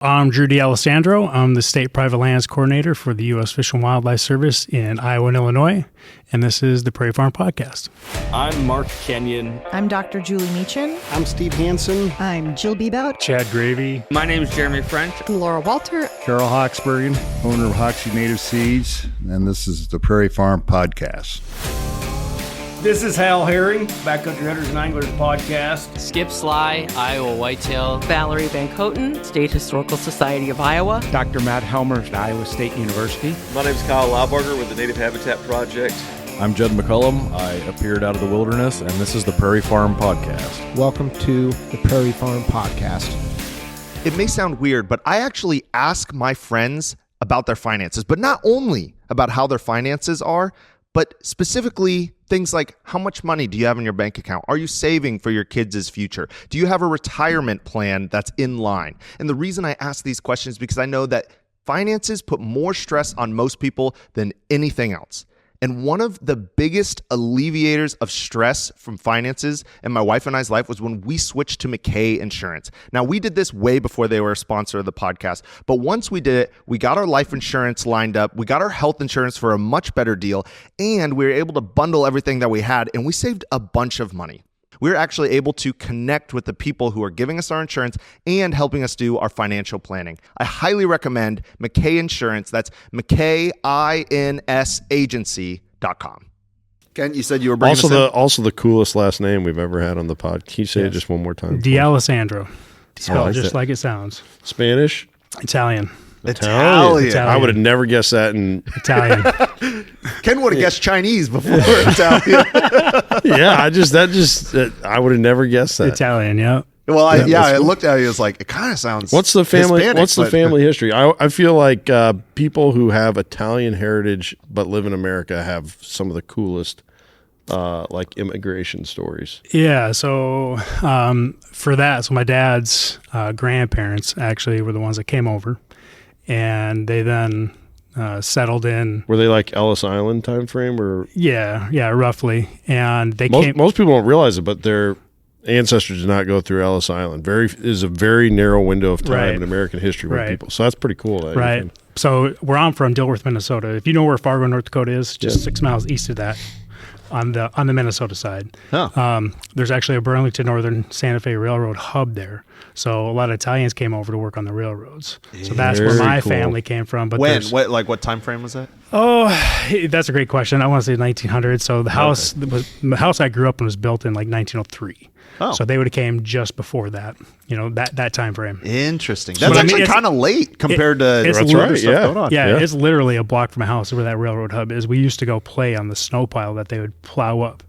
I'm Drew Alessandro. I'm the State Private Lands Coordinator for the U.S. Fish and Wildlife Service in Iowa and Illinois, and this is the Prairie Farm Podcast. I'm Mark Kenyon. I'm Dr. Julie Meechan. I'm Steve Hansen. I'm Jill Bebout. Chad Gravy. My name is Jeremy French. I'm Laura Walter. Carol Hawksbergen, owner of Hoksey Native Seeds, and this is the Prairie Farm Podcast. This is Hal Herring, Backcountry Hunters and Anglers Podcast. Skip Sly, Iowa Whitetail. Valerie Van Coten, State Historical Society of Iowa. Dr. Matt Helmer at Iowa State University. My name is Kyle Laubarger with the Native Habitat Project. I'm Judd McCullum. I appeared out of the wilderness, and this is the Prairie Farm Podcast. Welcome to the Prairie Farm Podcast. It may sound weird, but I actually ask my friends about their finances, but not only about how their finances are, but specifically things like, how much money do you have in your bank account? Are you saving for your kids' future? Do you have a retirement plan that's in line? And the reason I ask these questions is because I know that finances put more stress on most people than anything else. And one of the biggest alleviators of stress from finances in my wife and I's life was when we switched to McKay Insurance. Now, we did this way before they were a sponsor of the podcast, but once we did it, we got our life insurance lined up, we got our health insurance for a much better deal, and we were able to bundle everything that we had, and we saved a bunch of money. We're actually able to connect with the people who are giving us our insurance and helping us do our financial planning. I highly recommend McKay Insurance. That's McKayINSagency.com. Ken, you said you were bringing also the coolest last name we've ever had on the pod. Can you say it just one more time? Alessandro. Spelled just like it sounds. Spanish? Italian. I would have never guessed that in Italian. Ken would have guessed Chinese before Italian. I would have never guessed that. Italian, yeah. Well, I looked at it. It was like, it kind of sounds. What's the family? Hispanic, what's the family history? I feel like people who have Italian heritage but live in America have some of the coolest like immigration stories. Yeah. So for that, so my dad's grandparents actually were the ones that came over, and they then settled in. Were they like Ellis Island time frame or? Yeah, roughly. And they most people don't realize it, but their ancestors did not go through Ellis Island. Is a very narrow window of time in American history with people. So that's pretty cool. So where I'm from, Dilworth, Minnesota. If you know where Fargo, North Dakota is, just 6 miles east of that, on the Minnesota side. There's actually a Burlington Northern Santa Fe Railroad hub there. So a lot of Italians came over to work on the railroads. So that's where my family came from. But what time frame was that? Oh, that's a great question. I want to say 1900. So the house I grew up in was built in like 1903. Oh. So they would have came just before that, that time frame. Interesting. That's actually kind of late compared to it's other stuff going on. Yeah, it's literally a block from my house where that railroad hub is. We used to go play on the snow pile that they would plow up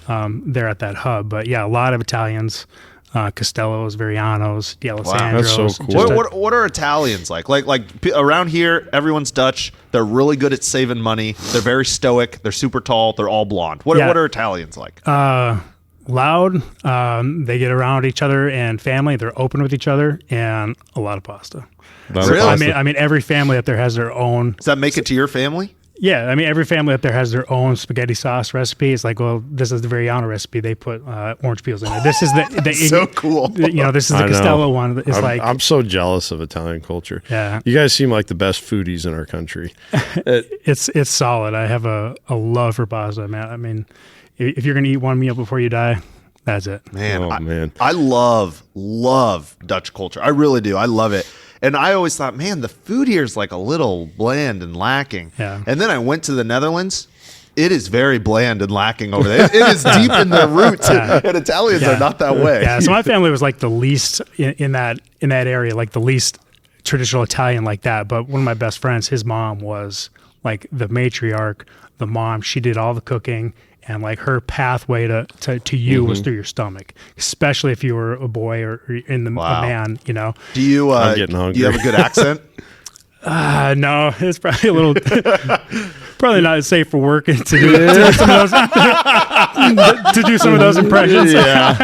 there at that hub. But yeah, a lot of Italians, Costellos, Verianos, D'Alessandros. Wow, that's so cool. What are Italians like? Like around here, everyone's Dutch. They're really good at saving money. They're very stoic. They're super tall. They're all blonde. What are Italians like? Loud. They get around each other and family. They're open with each other, and a lot of pasta. Really? I mean, every family up there has their own. Does that make it to your family? Yeah, I mean, every family up there has their own spaghetti sauce recipe. It's like, well, this is the Veriano recipe. They put orange peels in it. This is the so cool. This is the Costello one. I'm so jealous of Italian culture. Yeah, you guys seem like the best foodies in our country. It's solid. I have a love for pasta, man. I mean, if you're gonna eat one meal before you die, that's it. Man, I love Dutch culture. I really do. I love it. And I always thought, man, the food here is like a little bland and lacking. Yeah. And then I went to the Netherlands. It is very bland and lacking over there. It is deep in their roots, and Italians are not that way. Yeah. So my family was like the least in that area, like the least traditional Italian like that. But one of my best friends, his mom was like the matriarch. The mom, she did all the cooking. And like her pathway to you was through your stomach, especially if you were a boy or a man, Do you, I'm getting hungry. Do you have a good accent? No, it's probably a little, probably not safe for work to do some of those impressions. Yeah.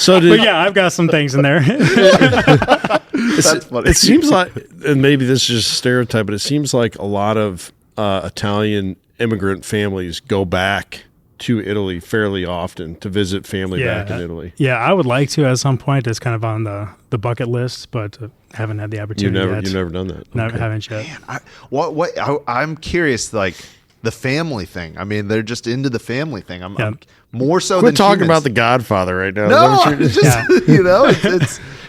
But yeah, I've got some things in there. That's funny. It seems like, and maybe this is just a stereotype, but it seems like a lot of Italian immigrant families go back to Italy fairly often to visit family back in Italy. Yeah, I would like to at some point. It's kind of on the bucket list, but haven't had the opportunity yet. You've never done that? No, haven't yet. Man, I'm curious, like, the family thing. I mean, they're just into the family thing. I'm more so Quit than talking humans. about The Godfather right now. No, it's just, you know,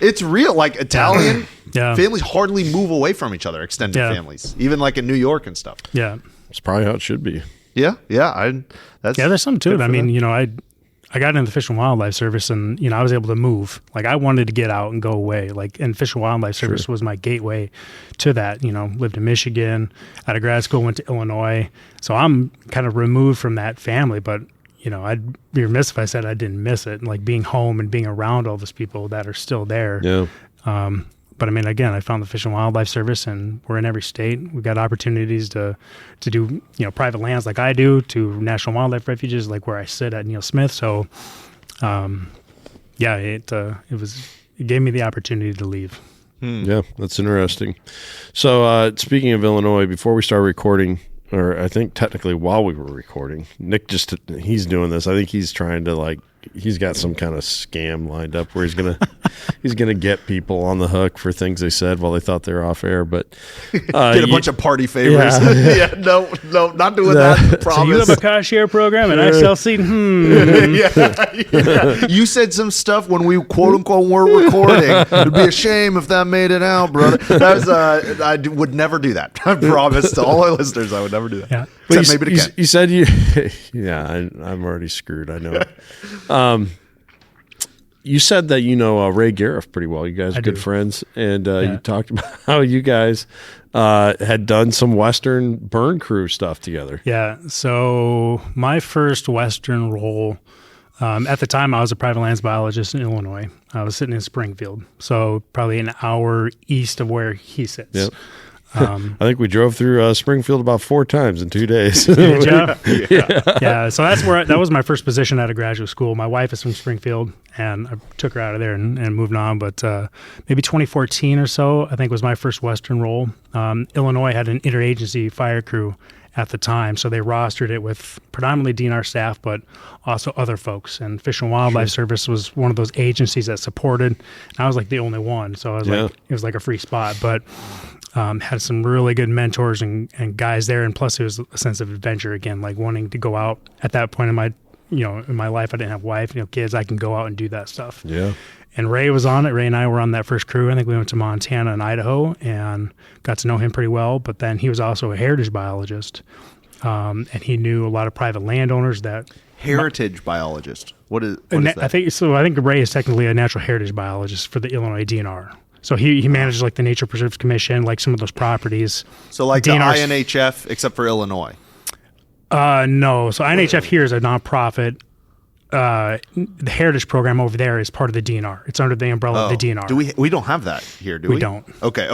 it's real. Like, Italian families hardly move away from each other, extended families, even like in New York and stuff. Yeah. It's probably how it should be. Yeah. There's something to it. I mean, you know, I got into the Fish and Wildlife Service, and, you know, I was able to move. Like, I wanted to get out and go away. Like, and Fish and Wildlife Service was my gateway to that. You know, lived in Michigan, out of grad school, went to Illinois. So I'm kind of removed from that family, but, you know, I'd be remiss if I said I didn't miss it. Like, being home and being around all those people that are still there. Yeah. But I mean, again, I found the Fish and Wildlife Service, and we're in every state. We've got opportunities to do, you know, private lands like I do, to national wildlife refuges like where I sit at Neil Smith. So, it gave me the opportunity to leave. Yeah, that's interesting. So, speaking of Illinois, before we start recording, or I think technically while we were recording, Nick he's doing this. I think he's trying to he's got some kind of scam lined up where he's gonna get people on the hook for things they said while they thought they were off air, but get a bunch of party favors. No, not doing that. Promise. So you have a cost share program and XLC. You said some stuff when we quote unquote were recording. It'd be a shame if that made it out, brother. I would never do that. I promise to all our listeners, I would never do that. Yeah. Except maybe to Ken. You said I'm already screwed. I know it. You said that you know Ray Garriff pretty well. You guys are good friends, and you talked about how you guys had done some Western burn crew stuff together. Yeah. So my first Western role, at the time I was a private lands biologist in Illinois. I was sitting in Springfield, so probably an hour east of where he sits. Yep. I think we drove through Springfield about 4 times in 2 days. Did you? Yeah. So that was my first position out of graduate school. My wife is from Springfield, and I took her out of there and moved on. But maybe 2014 or so, I think, was my first Western role. Illinois had an interagency fire crew at the time, so they rostered it with predominantly DNR staff, but also other folks. And Fish and Wildlife Service was one of those agencies that supported. And I was like the only one, so I was it was like a free spot. But had some really good mentors and guys there, and plus it was a sense of adventure again, like wanting to go out. At that point in my life, I didn't have wife, kids. I can go out and do that stuff. Yeah. And Ray was on it. Ray and I were on that first crew. I think we went to Montana and Idaho and got to know him pretty well. But then he was also a heritage biologist, and he knew a lot of private landowners that. Heritage biologist. What is that? I think Ray is technically a natural heritage biologist for the Illinois DNR. So he manages like the Nature Preserves Commission, like some of those properties. So like DNR's, the INHF, except for Illinois. No. So INHF here is a nonprofit. The heritage program over there is part of the DNR. It's under the umbrella of the DNR. Do we don't have that here, do we? We don't. Okay.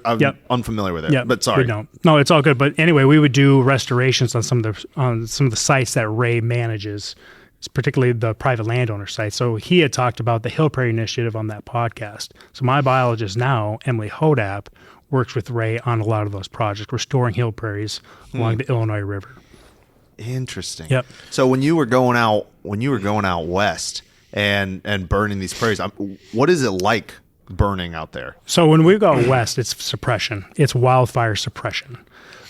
I'm unfamiliar with it. Yeah, but sorry. We don't. No, it's all good. But anyway, we would do restorations on some of the sites that Ray manages, particularly the private landowner sites. So he had talked about the Hill Prairie Initiative on that podcast. So my biologist now, Emily Hodap, works with Ray on a lot of those projects, restoring hill prairies along the Illinois River. Interesting. Yep. So when you were going out west and burning these prairies, what is it like burning out there? So when we go west, it's suppression. It's wildfire suppression.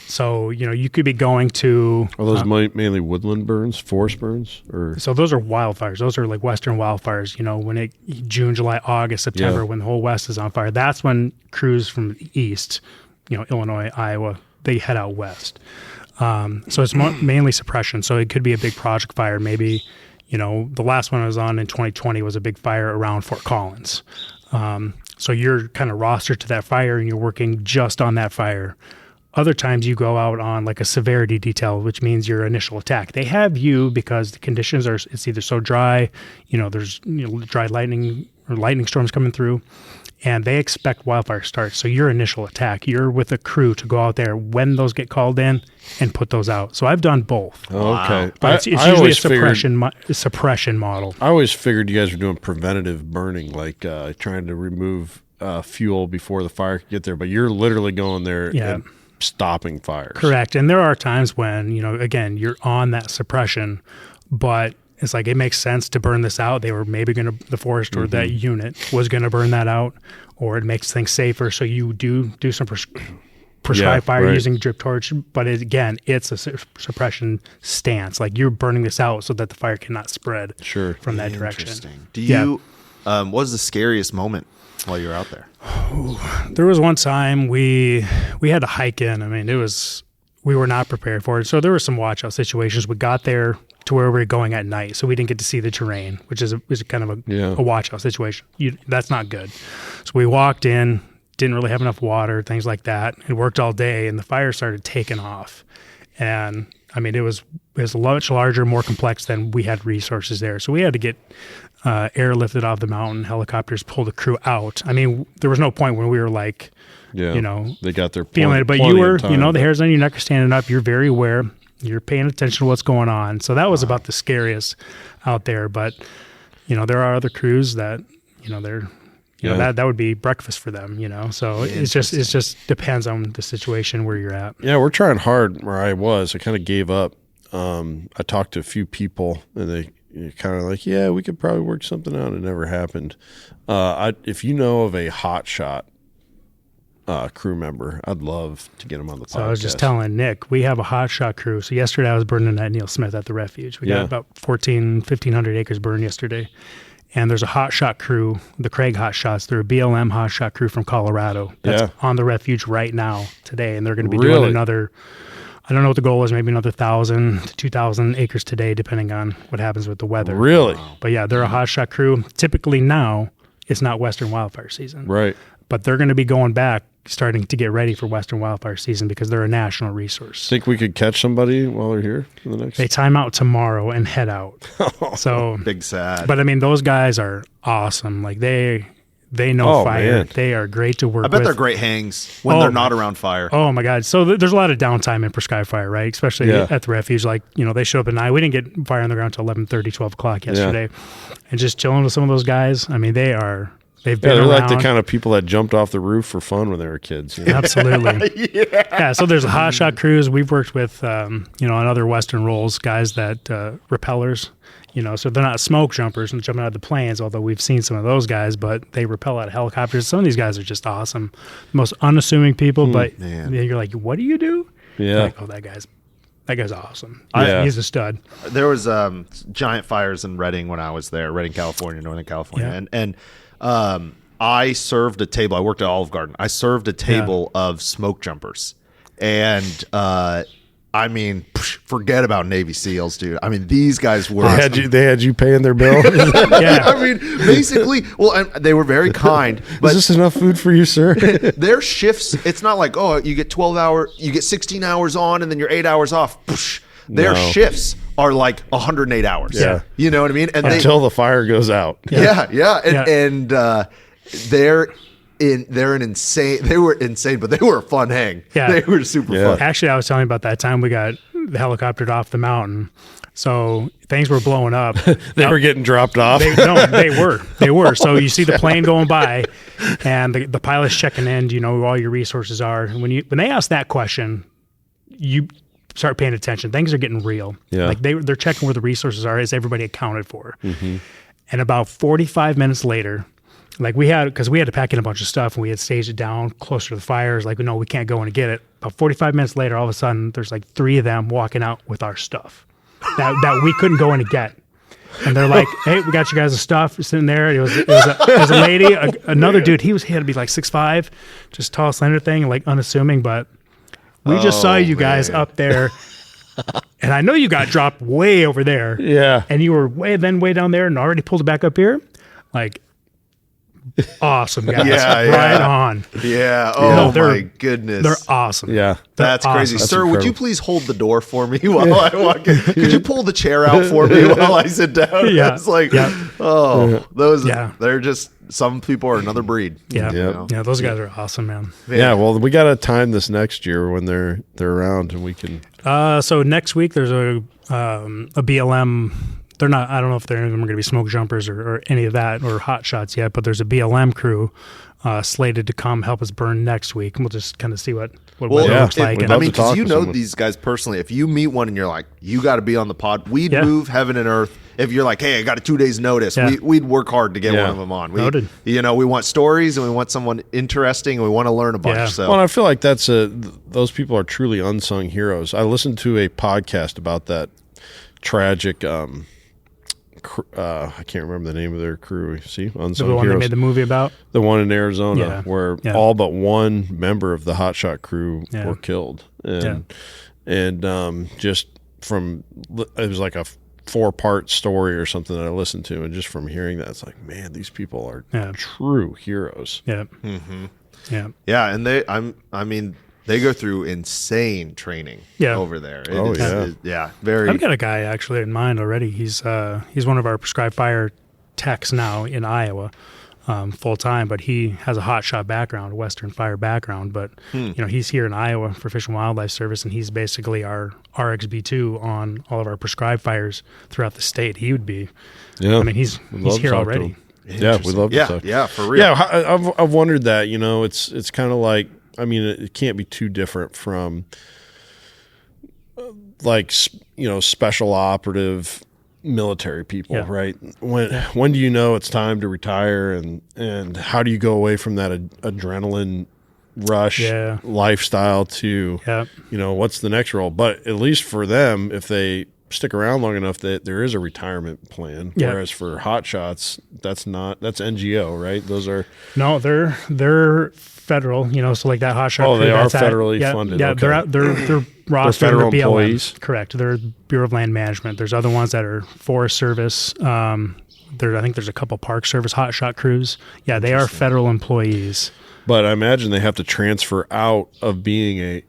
So, you could be going to... Are those mainly woodland burns, forest burns? Or So those are wildfires. Those are like Western wildfires, when June, July, August, September, when the whole West is on fire. That's when crews from the east, Illinois, Iowa, they head out west. So it's mainly suppression. So it could be a big project fire. Maybe, the last one I was on in 2020 was a big fire around Fort Collins. So you're kind of rostered to that fire and you're working just on that fire. Other times you go out on like a severity detail, which means your initial attack. They have you because the conditions it's either so dry, there's dry lightning or lightning storms coming through, and they expect wildfire starts. So your initial attack, you're with a crew to go out there when those get called in and put those out. So I've done both. Oh, okay. But it's usually a suppression model. I always figured you guys were doing preventative burning, like trying to remove fuel before the fire could get there. But you're literally going there and stopping fires. Correct. And there are times when, again, you're on that suppression, but it's like, it makes sense to burn this out. They were maybe the forest or that unit was going to burn that out, or it makes things safer. So you do some prescribed fire using drip torch, but again, it's a suppression stance. Like, you're burning this out so that the fire cannot spread from that direction. Do you, what was the scariest moment while you were out there? There was one time we had to hike in. I mean, we were not prepared for it. So there were some watch out situations. We got there to where we were going at night, so we didn't get to see the terrain, which is kind of a watch out situation. That's not good. So we walked in, didn't really have enough water, things like that. It worked all day, and the fire started taking off. And I mean, it was much larger, more complex than we had resources there. So we had to get airlifted off the mountain. Helicopters pulled the crew out. I mean, there was no point when we were like, they got their feeling it, but you were, the hairs on your neck are standing up. You're very aware. You're paying attention to what's going on. So that was about the scariest out there. But there are other crews that they're. That would be breakfast for them, So it just depends on the situation where you're at. Yeah, we're trying hard where I was. I kind of gave up. I talked to a few people, and they kind of like, yeah, we could probably work something out. It never happened. If you know of a hot shot crew member, I'd love to get them on the podcast. So I was just telling Nick, we have a hot shot crew. So yesterday I was burning at Neil Smith at the refuge. We got about 1,500 acres burned yesterday. And there's a hot shot crew, the Craig Hot Shots. They're a BLM hot shot crew from Colorado that's on the refuge right now today. And they're going to be doing another, I don't know what the goal is, maybe another 1,000 to 2,000 acres today, depending on what happens with the weather. Really? But yeah, they're a hot shot crew. Typically now, it's not Western wildfire season. Right. But they're going to be going back, starting to get ready for Western wildfire season because they're a national resource. Think we could catch somebody while they're here for the next? They time out tomorrow and head out. So big sad. But I mean, those guys are awesome. Like they know fire. Man. They are great to work with. I bet they're great hangs when they're not around fire. Oh my God. So there's a lot of downtime in prescribed fire, right? Especially at the refuge. Like, they show up at night. We didn't get fire on the ground until 11:30, 12 o'clock yesterday. And just chilling with some of those guys. I mean, they've been they're around. like the kind of people that jumped off the roof for fun when they were kids. Absolutely. Yeah. So there's a hot shot crews. We've worked with, on other Western rolls, guys that repellers, so they're not smoke jumpers and jumping out of the planes, although we've seen some of those guys, but they rappel out of helicopters. Some of these guys are just awesome. The most unassuming people, but you're like, what do you do? Yeah. Like, that guy's awesome. He's a stud. There was giant fires in Redding when I was there, Redding, California, Northern California. Yeah. And I served a table. I worked at Olive Garden. I served a table of smoke jumpers. And I mean, forget about Navy SEALs, dude. I mean, these guys were. They had you paying their bill? I mean, basically, they were very kind. But is this enough food for you, sir? Their shifts, it's not like, you get 16 hours on and then you're 8 hours off. Their shifts are like 108 hours. Yeah. You know what I mean? And until the fire goes out. And they're insane. They were insane, but they were a fun hang. Yeah. They were super fun. Actually, I was telling you about that time we got helicoptered off the mountain. So things were blowing up. They were getting dropped off. They were. So you see the plane going by, and the pilot's checking in. Do you know where all your resources are? And when they ask that question, you start paying attention. Things are getting real. Yeah. Like they're checking where the resources are. Is everybody accounted for? Mm-hmm. And about 45 minutes later, because we had to pack in a bunch of stuff and we had staged it down closer to the fires. Like, no, we can't go in and get it. About 45 minutes later, all of a sudden, there's like 3 of them walking out with our stuff that we couldn't go in and get. And they're like, "Hey, we got you guys' stuff." Sitting there. It was a lady, another dude. He had to be like 6'5", just tall, slender thing, like unassuming. But we just saw you guys up there. And I know you got dropped way over there. Yeah. And you were way down there and already pulled it back up here. Like, awesome guys. Right on. Yeah. Oh, my goodness. They're awesome. Yeah. That's crazy. That's Sir, incredible. would you please hold the door for me while I walk in? Could you pull the chair out for me while I sit down? Yeah. It's like, they're just, some people are another breed. Yeah. Yeah. Those guys are awesome, man. Yeah. Well, we got to time this next year when they're around and we can. So next week there's a BLM. They're not. I don't know if they're going to be smoke jumpers or any of that or hot shots yet. But there's a BLM crew slated to come help us burn next week, and we'll just kind of see what it looks like. I mean, because these guys personally, if you meet one and you're like, you got to be on the pod, we'd move heaven and earth if you're like, hey, I got a 2 days notice, we'd work hard to get one of them on. Noted. We want stories and we want someone interesting and we want to learn a bunch. Yeah. So, well, I feel like those people are truly unsung heroes. I listened to a podcast about that tragic. I can't remember the name of their crew. See, unsung the one heroes. they made the movie about. The one in Arizona, where all but one member of the hotshot crew were killed, and just from it was like a 4-part story or something that I listened to, and just from hearing that, it's like, man, these people are true heroes. Yeah, yeah, and they go through insane training over there. Very. I've got a guy actually in mind already. He's one of our prescribed fire techs now in Iowa, full time, but he has a hot shot background, a Western fire background. But he's here in Iowa for Fish and Wildlife Service, and he's basically our RXB2 on all of our prescribed fires throughout the state. He would be. Yeah, I mean he's here already. Yeah, we'd love to talk. Yeah, for real. Yeah, I've wondered that. It's kind of like. I mean, it can't be too different from special operative military people, right? When do you know it's time to retire, and how do you go away from that adrenaline rush lifestyle to, what's the next role? But at least for them, if they stick around long enough, that there is a retirement plan. Whereas for hot shots, that's NGO, right? Those are they're federal, so like that hot shot. Oh, they are federally funded. Yeah, okay. they're rostered federal under BLM. Employees. Correct. They're Bureau of Land Management. There's other ones that are Forest Service. I think there's a couple Park Service hot shot crews. Yeah, they are federal employees. But I imagine they have to transfer out of being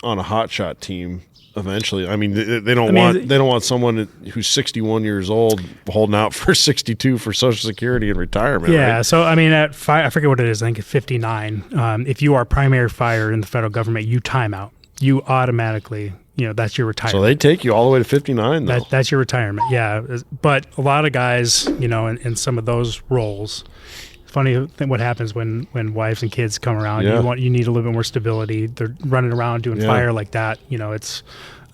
on a hot shot team eventually. I mean, they don't want someone who's 61 years old holding out for 62 for Social Security and retirement. Yeah. Right? So I mean, at I forget what it is. I think at 59, if you are primary fire in the federal government, you time out. You automatically, that's your retirement. So they take you all the way to 59, though. That's your retirement. Yeah. But a lot of guys, in some of those roles. Funny thing what happens when wives and kids come around. You need a little bit more stability. They're running around doing fire like that. It's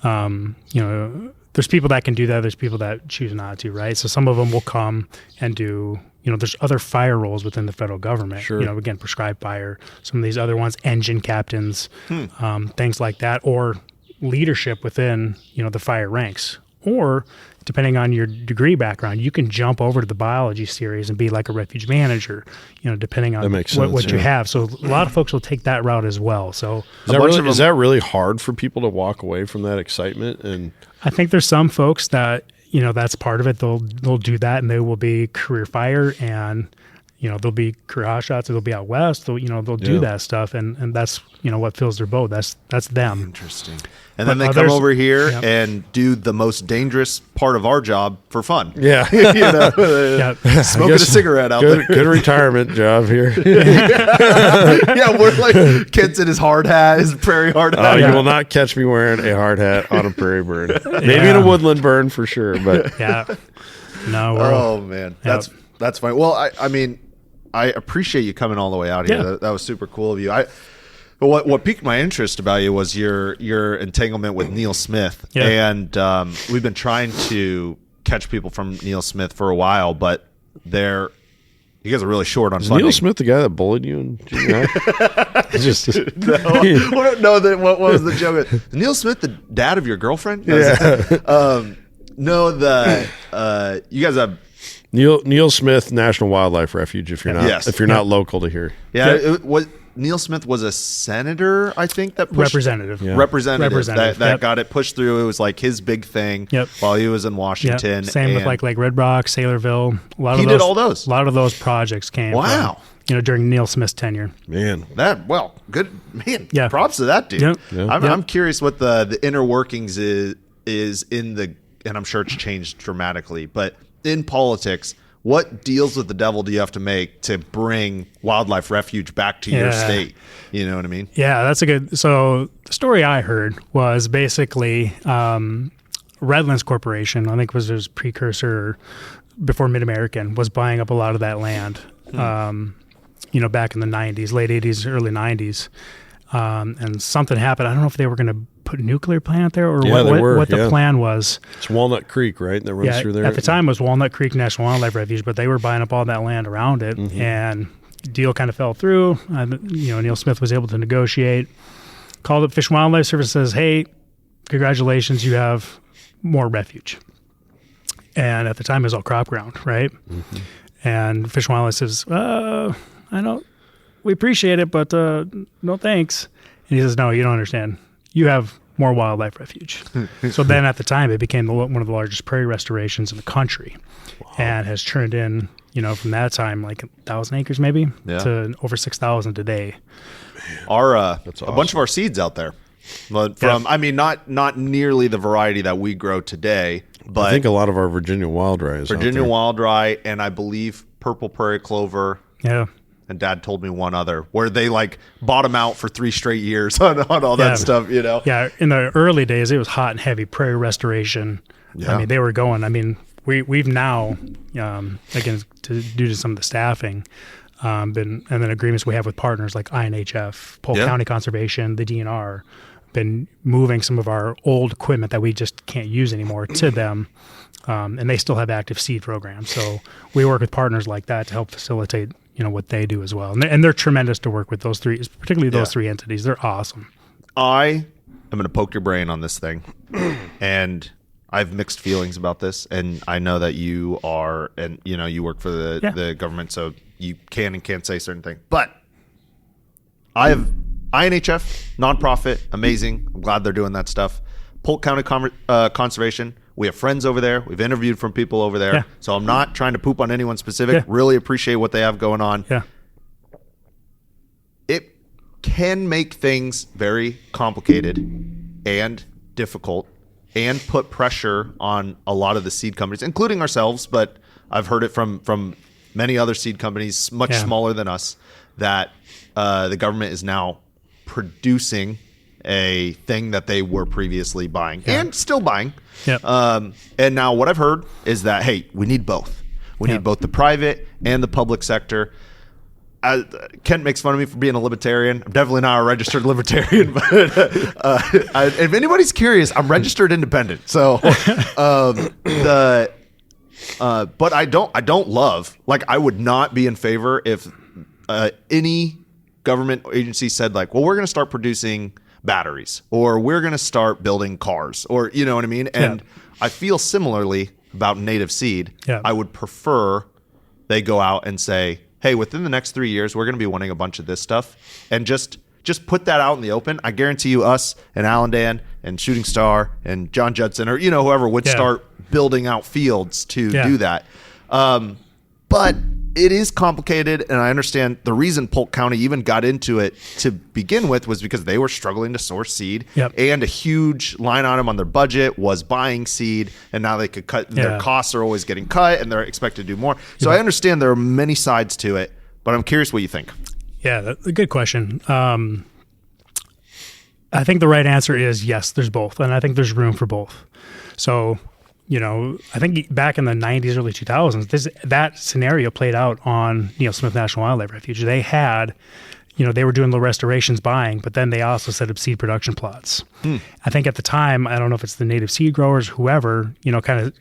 there's people that can do that. There's people that choose not to, right? So some of them will come and do there's other fire roles within the federal government. Sure. Again, prescribed fire. Some of these other ones, engine captains, things like that, or leadership within the fire ranks, or depending on your degree background, you can jump over to the biology series and be like a refuge manager, depending on what you have. So a lot of folks will take that route as well. So is that really hard for people to walk away from that excitement? And I think there's some folks that, that's part of it. They'll do that, and they will be career fire, and they'll be career hot shots, or they'll be out west. They'll do that stuff, and that's what fills their boat. That's them. Interesting. And then they come over here and do the most dangerous part of our job for fun. Yeah. Smoking a cigarette out there. Good retirement job here. We're like kids in his hard hat, his prairie hard hat. You will not catch me wearing a hard hat on a prairie burn. Maybe in a woodland burn for sure, but No. Man, that's fine. Well, I appreciate you coming all the way out here. Yeah. That was super cool of you. But what piqued my interest about you was your entanglement with Neil Smith. Yeah. And we've been trying to catch people from Neil Smith for a while, but you guys are really short on funding. Neil Smith the guy that bullied you in junior high? No, what was the joke? Is Neil Smith the dad of your girlfriend? Yeah. You guys have Neil Smith National Wildlife Refuge. If you're not local to here, Neil Smith was a senator, I think, that pushed representative that got it pushed through. It was like his big thing while he was in Washington. Same with like Red Rock, Sailorville. He did all those. A lot of those projects came. Wow. From, during Neil Smith's tenure. Man, good man. Yeah. Props to that dude. Yep. Yeah. I'm curious what the inner workings is in the, and I'm sure it's changed dramatically, but in politics, what deals with the devil do you have to make to bring Wildlife Refuge back to your state? You know what I mean? Yeah, that's a good. So the story I heard was basically Redlands Corporation, I think was his precursor before Mid-American, was buying up a lot of that land, back in the 90s, late 80s, early 90s. And something happened. I don't know if they were going to put a nuclear plant there, or Yeah, what the plan was. It's Walnut Creek, right? That runs through there. At the time, it was Walnut Creek National Wildlife Refuge, but they were buying up all that land around it, and deal kind of fell through. Neil Smith was able to negotiate. Called up Fish and Wildlife Service, says, "Hey, congratulations, you have more refuge." And at the time, it was all crop ground, right? And Fish and Wildlife says, we appreciate it, but no thanks. And he says, "No, you don't understand. You have more wildlife refuge." So then at the time, it became one of the largest prairie restorations in the country, and has turned in, from that time, like 1,000 acres maybe to over 6,000 today. Our That's a awesome. bunch of our seeds out there, but not nearly the variety that we grow today. But I think a lot of our Virginia wild rye is Virginia out there. wild rye, and I believe purple prairie clover. Yeah. And Dad told me one other where they like bottom out for 3 straight years on all that stuff, Yeah, in the early days, it was hot and heavy prairie restoration. Yeah. I mean, they were going. We've now, again, due to some of the staffing, and then agreements we have with partners like INHF, Polk County Conservation, the DNR, been moving some of our old equipment that we just can't use anymore to them. And they still have active seed programs. So we work with partners like that to help facilitate, what they do as well. And they're tremendous to work with, those three, particularly those three entities. They're awesome. I am going to poke your brain on this thing. And I have mixed feelings about this. And I know that you are, and you work for the government, so you can and can't say certain things. But I have INHF, nonprofit, amazing. I'm glad they're doing that stuff. Polk County Conservation. We have friends over there. We've interviewed from people over there. Yeah. So I'm not trying to poop on anyone specific. Yeah. Really appreciate what they have going on. Yeah. It can make things very complicated and difficult and put pressure on a lot of the seed companies, including ourselves, but I've heard it from many other seed companies much smaller than us, that the government is now producing a thing that they were previously buying and still buying. Yep. And now what I've heard is that, hey, we need both. We need both the private and the public sector. Kent makes fun of me for being a libertarian. I'm definitely not a registered libertarian, but if anybody's curious, I'm registered independent. So, but I don't love, like, I would not be in favor if any government agency said, like, well, we're going to start producing batteries, or we're going to start building cars, or you know what I mean? And I feel similarly about native seed. Yeah. I would prefer they go out and say, hey, within the next 3 years, we're going to be wanting a bunch of this stuff, and just put that out in the open. I guarantee you, us and Allendale and Shooting Star and John Judson, or whoever would start building out fields to do that. But it is complicated, and I understand the reason Polk County even got into it to begin with was because they were struggling to source seed, and a huge line item on their budget was buying seed, and now they could cut. Their costs are always getting cut, and they're expected to do more. So I understand there are many sides to it, but I'm curious what you think. Yeah, that's a good question. I think the right answer is yes, there's both, and I think there's room for both. So, I think back in the 90s, early 2000s, that scenario played out on Neil Smith National Wildlife Refuge. They had, they were doing the restorations buying, but then they also set up seed production plots. I think at the time, I don't know if it's the native seed growers, whoever, kind of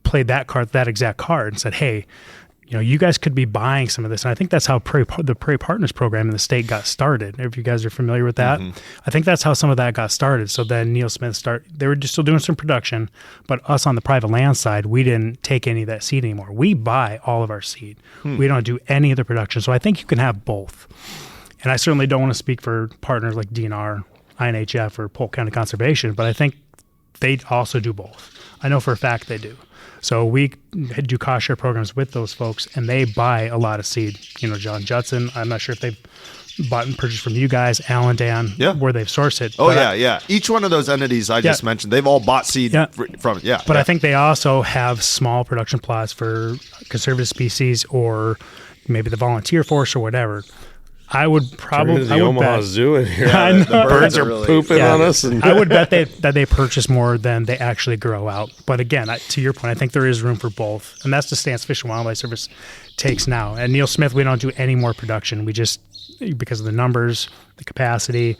played that exact card and said, hey, you guys could be buying some of this. And I think that's how the Prairie Partners program in the state got started. If you guys are familiar with that, I think that's how some of that got started. So then Neil Smith they were just still doing some production, but us on the private land side, we didn't take any of that seed anymore. We buy all of our seed. We don't do any of the production. So I think you can have both. And I certainly don't want to speak for partners like DNR, INHF, or Polk County Conservation, but I think they also do both. I know for a fact they do. So we do cost share programs with those folks, and they buy a lot of seed. John Judson, I'm not sure if they've bought and purchased from you guys, Allendale, where they've sourced it. But each one of those entities I just mentioned, they've all bought seed from it. But I think they also have small production plots for conservative species, or maybe the volunteer force or whatever. I would probably the Omaha bet, Zoo in here. I know. The birds are really pooping on us. And I would bet that they purchase more than they actually grow out. But again, to your point, I think there is room for both, and that's the stance Fish and Wildlife Service takes now. At Neil Smith, we don't do any more production. We just because of the numbers, the capacity,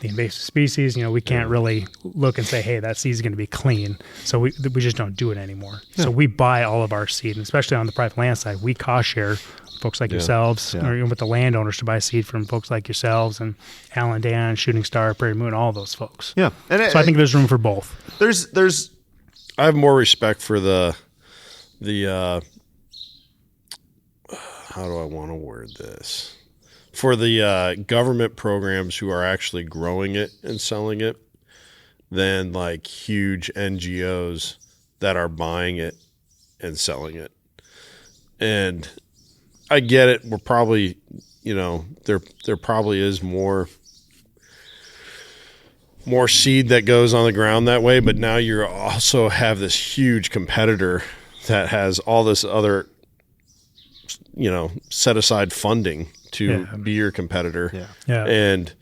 the invasive species. We can't really look and say, hey, that seed is going to be clean. So we just don't do it anymore. So we buy all of our seed, and especially on the private land side, we cost share folks like yourselves, or even with the landowners to buy seed from folks like yourselves and Alan Dan, Shooting Star, Prairie Moon, all those folks. Yeah. And so I think there's room for both. I have more respect for the how do I want to word this? For the government programs who are actually growing it and selling it than like huge NGOs that are buying it and selling it. And I get it. We're probably, there probably is more seed that goes on the ground that way, but now you also have this huge competitor that has all this other, set aside funding to be your competitor. Yeah. And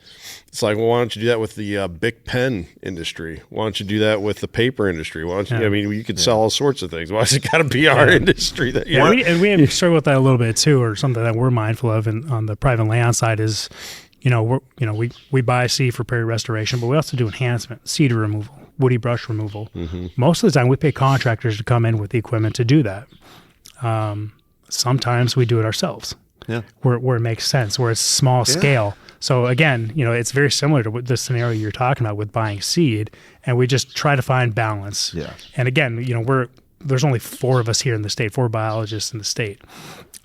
it's like, well, why don't you do that with the Big Pen industry? Why don't you do that with the paper industry? Why don't you? I mean, you could sell all sorts of things. Why is it got to be our industry? That we struggle with that a little bit too, or something that we're mindful of on the private land side is, we buy seed for prairie restoration, but we also do enhancement, cedar removal, woody brush removal. Mm-hmm. Most of the time, we pay contractors to come in with the equipment to do that. Sometimes we do it ourselves. Yeah, where it makes sense, where it's small scale. So again, it's very similar to the scenario you're talking about with buying seed, and we just try to find balance. Yeah. And again, there's only 4 of us here in the state, 4 biologists in the state,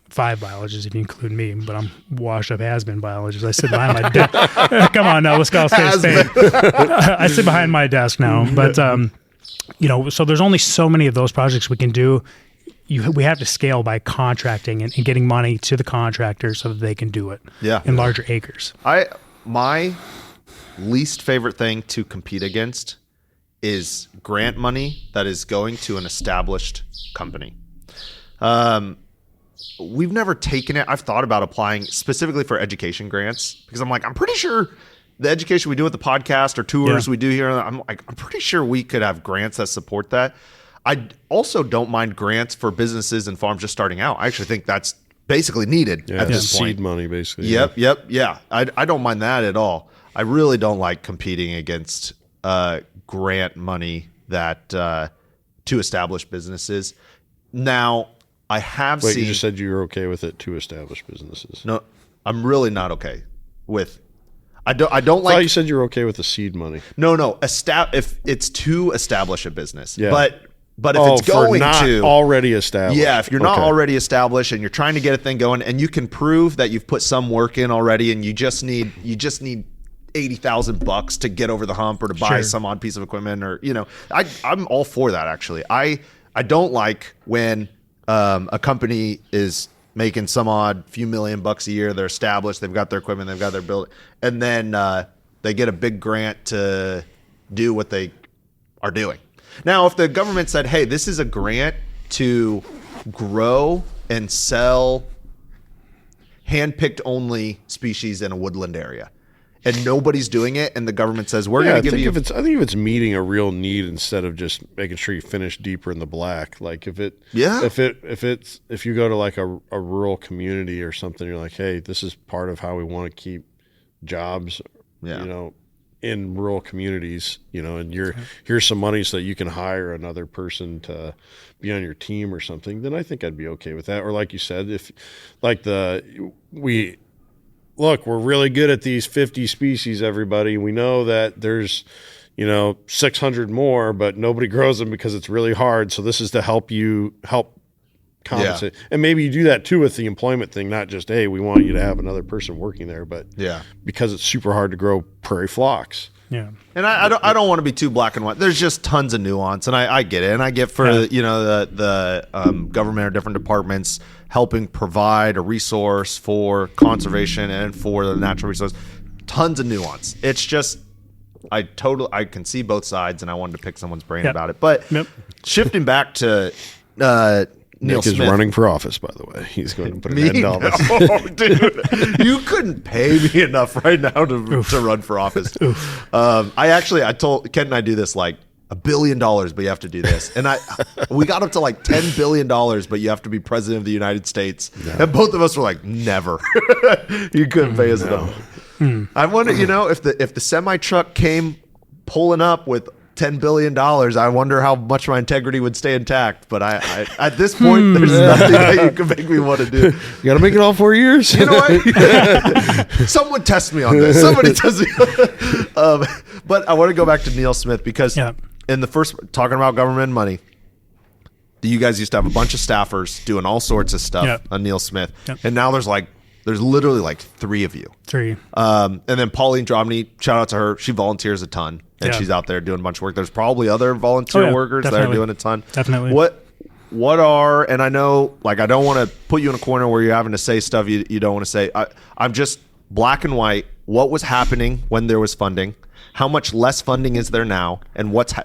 5 biologists if you include me, but I'm washed up has-been biologist. I sit behind my desk. Come on now, let's call a spade. I sit behind my desk now, but so there's only so many of those projects we can do. We have to scale by contracting and getting money to the contractor so that they can do it in larger acres. My least favorite thing to compete against is grant money that is going to an established company. We've never taken it. I've thought about applying specifically for education grants because I'm pretty sure the education we do with the podcast or tours we do here, I'm pretty sure we could have grants that support that. I also don't mind grants for businesses and farms just starting out. I actually think that's basically needed at this point. Seed money, basically. Yep. Yeah. I don't mind that at all. I really don't like competing against grant money that to establish businesses. Now, I have seen... Wait, you just said you were okay with it to establish businesses. No, I'm really not okay with... I don't like... I thought you said you were okay with the seed money. No. If it's to establish a business. Yeah. But if it's going to already established. Yeah, if you're not already established and you're trying to get a thing going and you can prove that you've put some work in already and you just need $80,000 to get over the hump or to buy some odd piece of equipment or I'm all for that actually. I don't like when a company is making some odd few $1,000,000 a year, they're established, they've got their equipment, they've got their building, and then they get a big grant to do what they are doing. Now, if the government said, hey, this is a grant to grow and sell hand-picked only species in a woodland area, and nobody's doing it, and the government says, we're going to give you... I think if it's meeting a real need instead of just making sure you finish deeper in the black, like if you go to like a rural community or something, you're like, hey, this is part of how we want to keep jobs, in rural communities, and here's some money so that you can hire another person to be on your team or something, then I think I'd be okay with that. Or like you said, if like we're really good at these 50 species, everybody. We know that there's, 600 more, but nobody grows them because it's really hard. So this is to help compensate. Yeah. And maybe you do that too with the employment thing, not just, hey, we want you to have another person working there, but because it's super hard to grow prairie flocks. Yeah. And I don't want to be too black and white. There's just tons of nuance, and I get it. And I get for the government or different departments helping provide a resource for conservation and for the natural resource. Tons of nuance. It's just I can see both sides, and I wanted to pick someone's brain about it. But shifting back to Neil Smith is running for office, by the way. He's going to put an end on this. Oh, dude, you couldn't pay me enough right now to run for office. I told Ken and I do this like $1 billion, but you have to do this. And we got up to like $10 billion, but you have to be president of the United States. No. And both of us were like, never. You couldn't pay us enough. I wonder, if the semi truck came pulling up with $10 billion, I wonder how much my integrity would stay intact. But I at this point, there's nothing that you can make me want to do. You got to make it all 4 years. You know what? Someone test me on this. Somebody test me. But I want to go back to Neil Smith because in the first, talking about government money, you guys used to have a bunch of staffers doing all sorts of stuff on Neil Smith. And now there's literally like 3 of you. 3. And then Pauline Dromney, shout out to her. She volunteers a ton. And she's out there doing a bunch of work. There's probably other volunteer workers that are doing a ton. Definitely. What are, and I know, like, I don't want to put you in a corner where you're having to say stuff you don't want to say. I'm just black and white. What was happening when there was funding? How much less funding is there now? And what's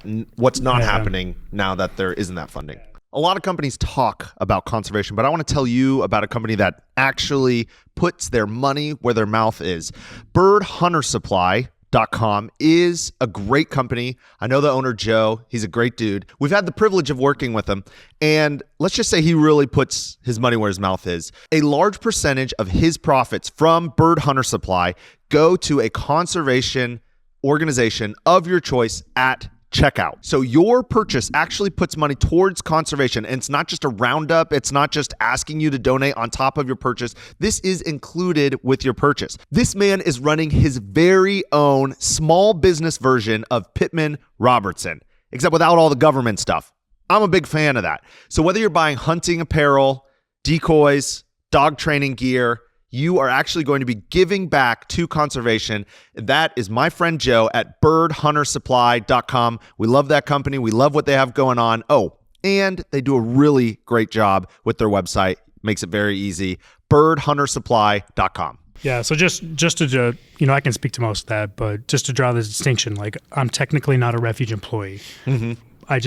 not happening now that there isn't that funding? A lot of companies talk about conservation, but I want to tell you about a company that actually puts their money where their mouth is. birdhuntersupply.com is a great company. I know the owner, Joe. He's a great dude. We've had the privilege of working with him. And let's just say he really puts his money where his mouth is. A large percentage of his profits from Bird Hunter Supply go to a conservation organization of your choice at checkout. So your purchase actually puts money towards conservation, and it's not just a roundup. It's not just asking you to donate on top of your purchase. This is included with your purchase. This man is running his very own small business version of Pittman Robertson, except without all the government stuff. I'm a big fan of that. So whether you're buying hunting apparel, decoys, dog training gear, you are actually going to be giving back to conservation. That is my friend Joe at birdhuntersupply.com. We love that company. We love what they have going on. Oh, and they do a really great job with their website. Makes it very easy. birdhuntersupply.com. Yeah, so just to, I can speak to most of that, but just to draw the distinction, like, I'm technically not a refuge employee. Mm-hmm. I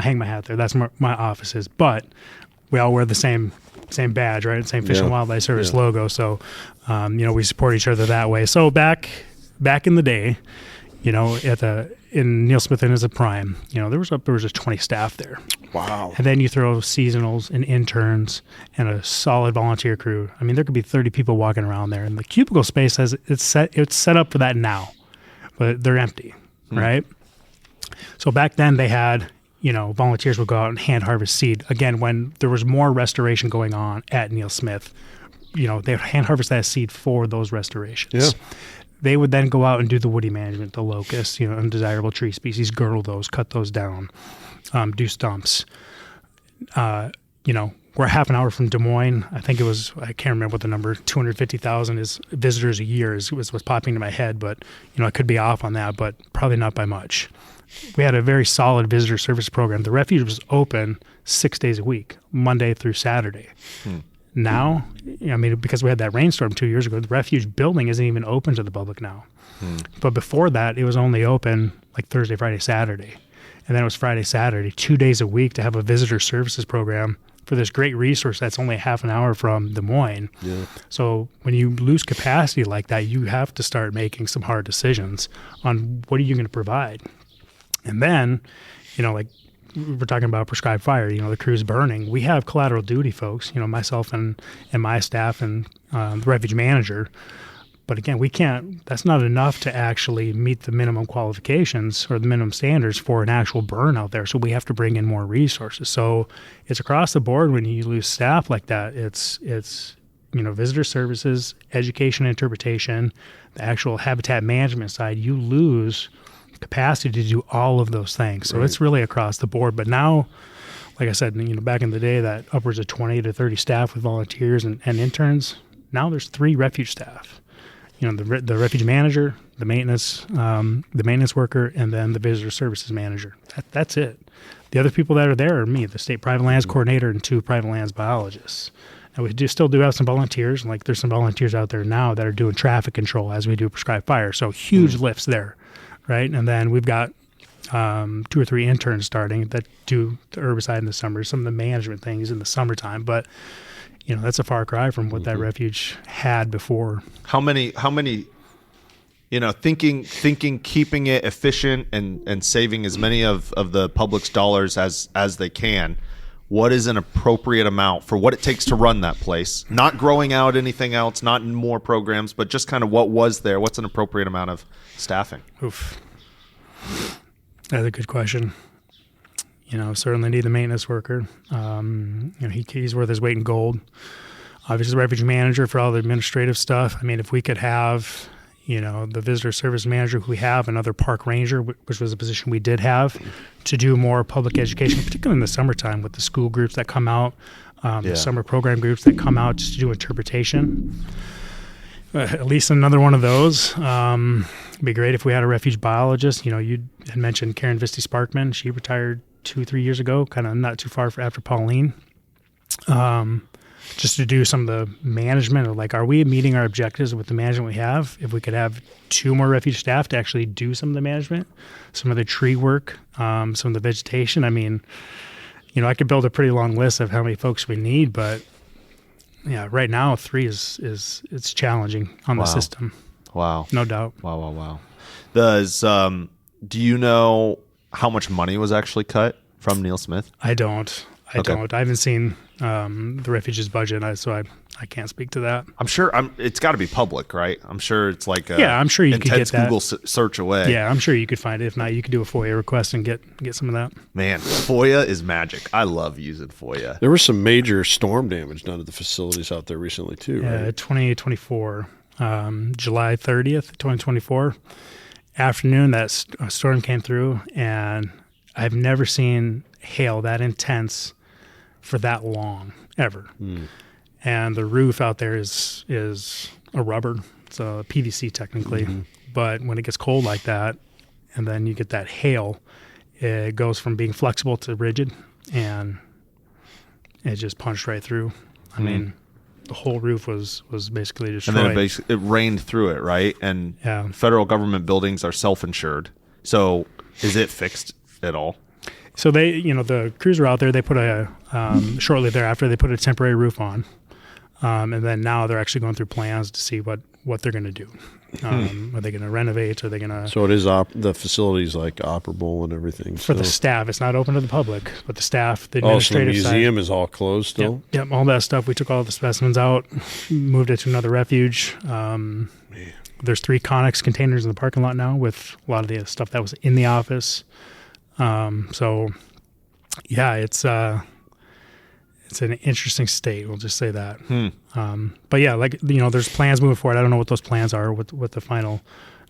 hang my hat there. That's my office is. But we all wear the same badge, right? Same Fish and Wildlife Service logo. So, we support each other that way. So back in the day, in Neil Smith and as a prime, there was just 20 staff there. Wow. And then you throw seasonals and interns and a solid volunteer crew. I mean, there could be 30 people walking around there, and the cubicle space it's set up for that now, but they're empty, right? So back then they had, volunteers would go out and hand harvest seed. Again, when there was more restoration going on at Neil Smith, they would hand harvest that seed for those restorations. Yeah. They would then go out and do the woody management, the locusts, undesirable tree species, girdle those, cut those down, do stumps. We're half an hour from Des Moines. I think it was, I can't remember what the number, 250,000 is visitors a year was popping into my head, but, I could be off on that, but probably not by much. We had a very solid visitor service program. The refuge was open 6 days a week, Monday through Saturday. Now, because we had that rainstorm 2 years ago, the refuge building isn't even open to the public now. But before that, it was only open like Thursday, Friday, Saturday. And then it was Friday, Saturday, 2 days a week to have a visitor services program for this great resource that's only half an hour from Des Moines. Yeah. So when you lose capacity like that, you have to start making some hard decisions on what are you going to provide. And then, like we're talking about prescribed fire, the crew's burning. We have collateral duty folks, myself and my staff and the refuge manager. But again, that's not enough to actually meet the minimum qualifications or the minimum standards for an actual burn out there. So we have to bring in more resources. So it's across the board when you lose staff like that. It's visitor services, education, interpretation, the actual habitat management side, you lose capacity to do all of those things. So it's really across the board. But now, like I said, back in the day, that upwards of 20 to 30 staff with volunteers and interns, now there's 3 refuge staff. The refuge manager, the maintenance worker, and then the visitor services manager. That's it. The other people that are there are me, the state private lands coordinator, and 2 private lands biologists. And we still do have some volunteers. Like there's some volunteers out there now that are doing traffic control as we do prescribed fire. So huge lifts there, right? And then we've got 2 or 3 interns starting that do the herbicide in the summer, some of the management things in the summertime. But that's a far cry from what that refuge had before. How many thinking, keeping it efficient and saving as many of the public's dollars as they can. What is an appropriate amount for what it takes to run that place? Not growing out anything else, not in more programs, but just kind of what was there. What's an appropriate amount of staffing? Oof. That's a good question. Certainly need the maintenance worker. He's worth his weight in gold. Obviously, the refuge manager for all the administrative stuff. I mean, if we could have, the visitor service manager who we have, another park ranger, which was a position we did have, to do more public education, particularly in the summertime with the school groups that come out, the summer program groups that come out just to do interpretation. At least another one of those. It'd be great if we had a refuge biologist. You had mentioned Karen Visti-Sparkman. She retired 2-3 years ago, kind of not too far after Pauline. Just to do some of the management of are we meeting our objectives with the management we have? If we could have 2 more refuge staff to actually do some of the management, some of the tree work, some of the vegetation. I mean, I could build a pretty long list of how many folks we need, but yeah, right now 3 is it's challenging on the system. Wow. No doubt. Wow. Do you know how much money was actually cut from Neil Smith? I don't. I haven't seen the refuge's budget, so I can't speak to that. I'm sure it's got to be public, right? I'm sure it's like I'm sure you could get that. Google search away. Yeah, I'm sure you could find it. If not, you could do a FOIA request and get some of that. Man, FOIA is magic. I love using FOIA. There was some major storm damage done at the facilities out there recently too, right? 2024, July 30th, 2024, afternoon, that storm came through, and I've never seen hail that intense for that long ever. And the roof out there is a rubber, it's a PVC technically, but when it gets cold like that and then you get that hail, it goes from being flexible to rigid, and it just punched right through. I mean, the whole roof was basically destroyed. And then it rained through it, right? And federal government buildings are self-insured, so is it fixed at all? So they, the crews were out there. They put shortly thereafter, they put a temporary roof on. And then now they're actually going through plans to see what they're going to do. Are they going to renovate? Are they going to... So it is the facility's operable and everything. For the staff. It's not open to the public, but the staff, the administrative side. So the museum is all closed still? Yep, all that stuff. We took all the specimens out, moved it to another refuge. There's 3 Conex containers in the parking lot now with a lot of the stuff that was in the office. So yeah, it's an interesting state. We'll just say that. But yeah, there's plans moving forward. I don't know what those plans are, what the final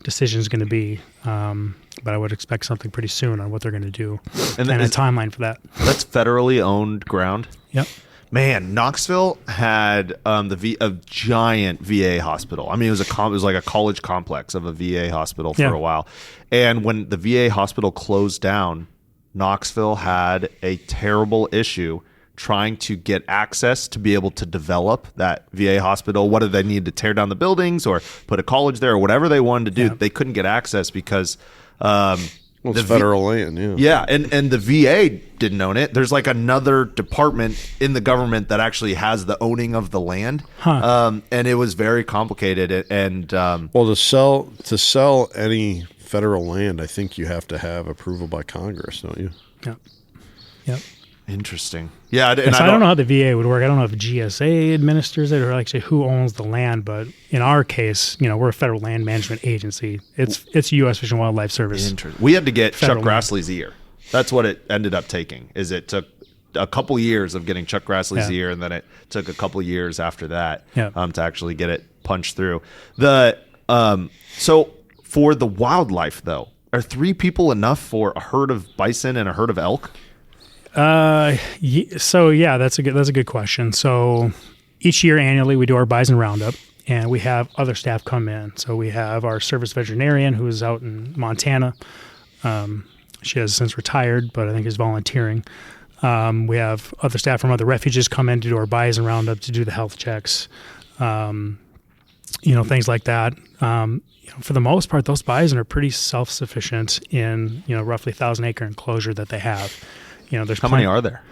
decision is going to be. But I would expect something pretty soon on what they're going to do and a timeline for that. That's federally owned ground. Yep. Man, Knoxville had a giant VA hospital. I mean, it was like a college complex of a VA hospital for a while. And when the VA hospital closed down, Knoxville had a terrible issue trying to get access to be able to develop that VA hospital. What did they need to tear down the buildings or put a college there or whatever they wanted to do? They couldn't get access because it's federal land, Yeah, and the VA didn't own it. There's another department in the government that actually has the owning of the land, and it was very complicated. And to sell any federal land, I think you have to have approval by Congress, don't you? Yep. Interesting. Yeah, and I don't know how the VA would work. I don't know if GSA administers it or actually who owns the land. But in our case, we're a federal land management agency. It's U.S. Fish and Wildlife Service. We had to get Chuck Grassley's ear. That's what it ended up taking. It took a couple years of getting Chuck Grassley's ear, and then it took a couple years after that to actually get it punched through. So for the wildlife, though, are 3 people enough for a herd of bison and a herd of elk? So yeah, that's a good question. So each year annually we do our bison roundup, and we have other staff come in. So we have our service veterinarian who is out in Montana. She has since retired, but I think is volunteering. We have other staff from other refuges come in to do our bison roundup, to do the health checks, things like that. For the most part, those bison are pretty self-sufficient in, roughly 1,000-acre enclosure that they have. There's How many are there?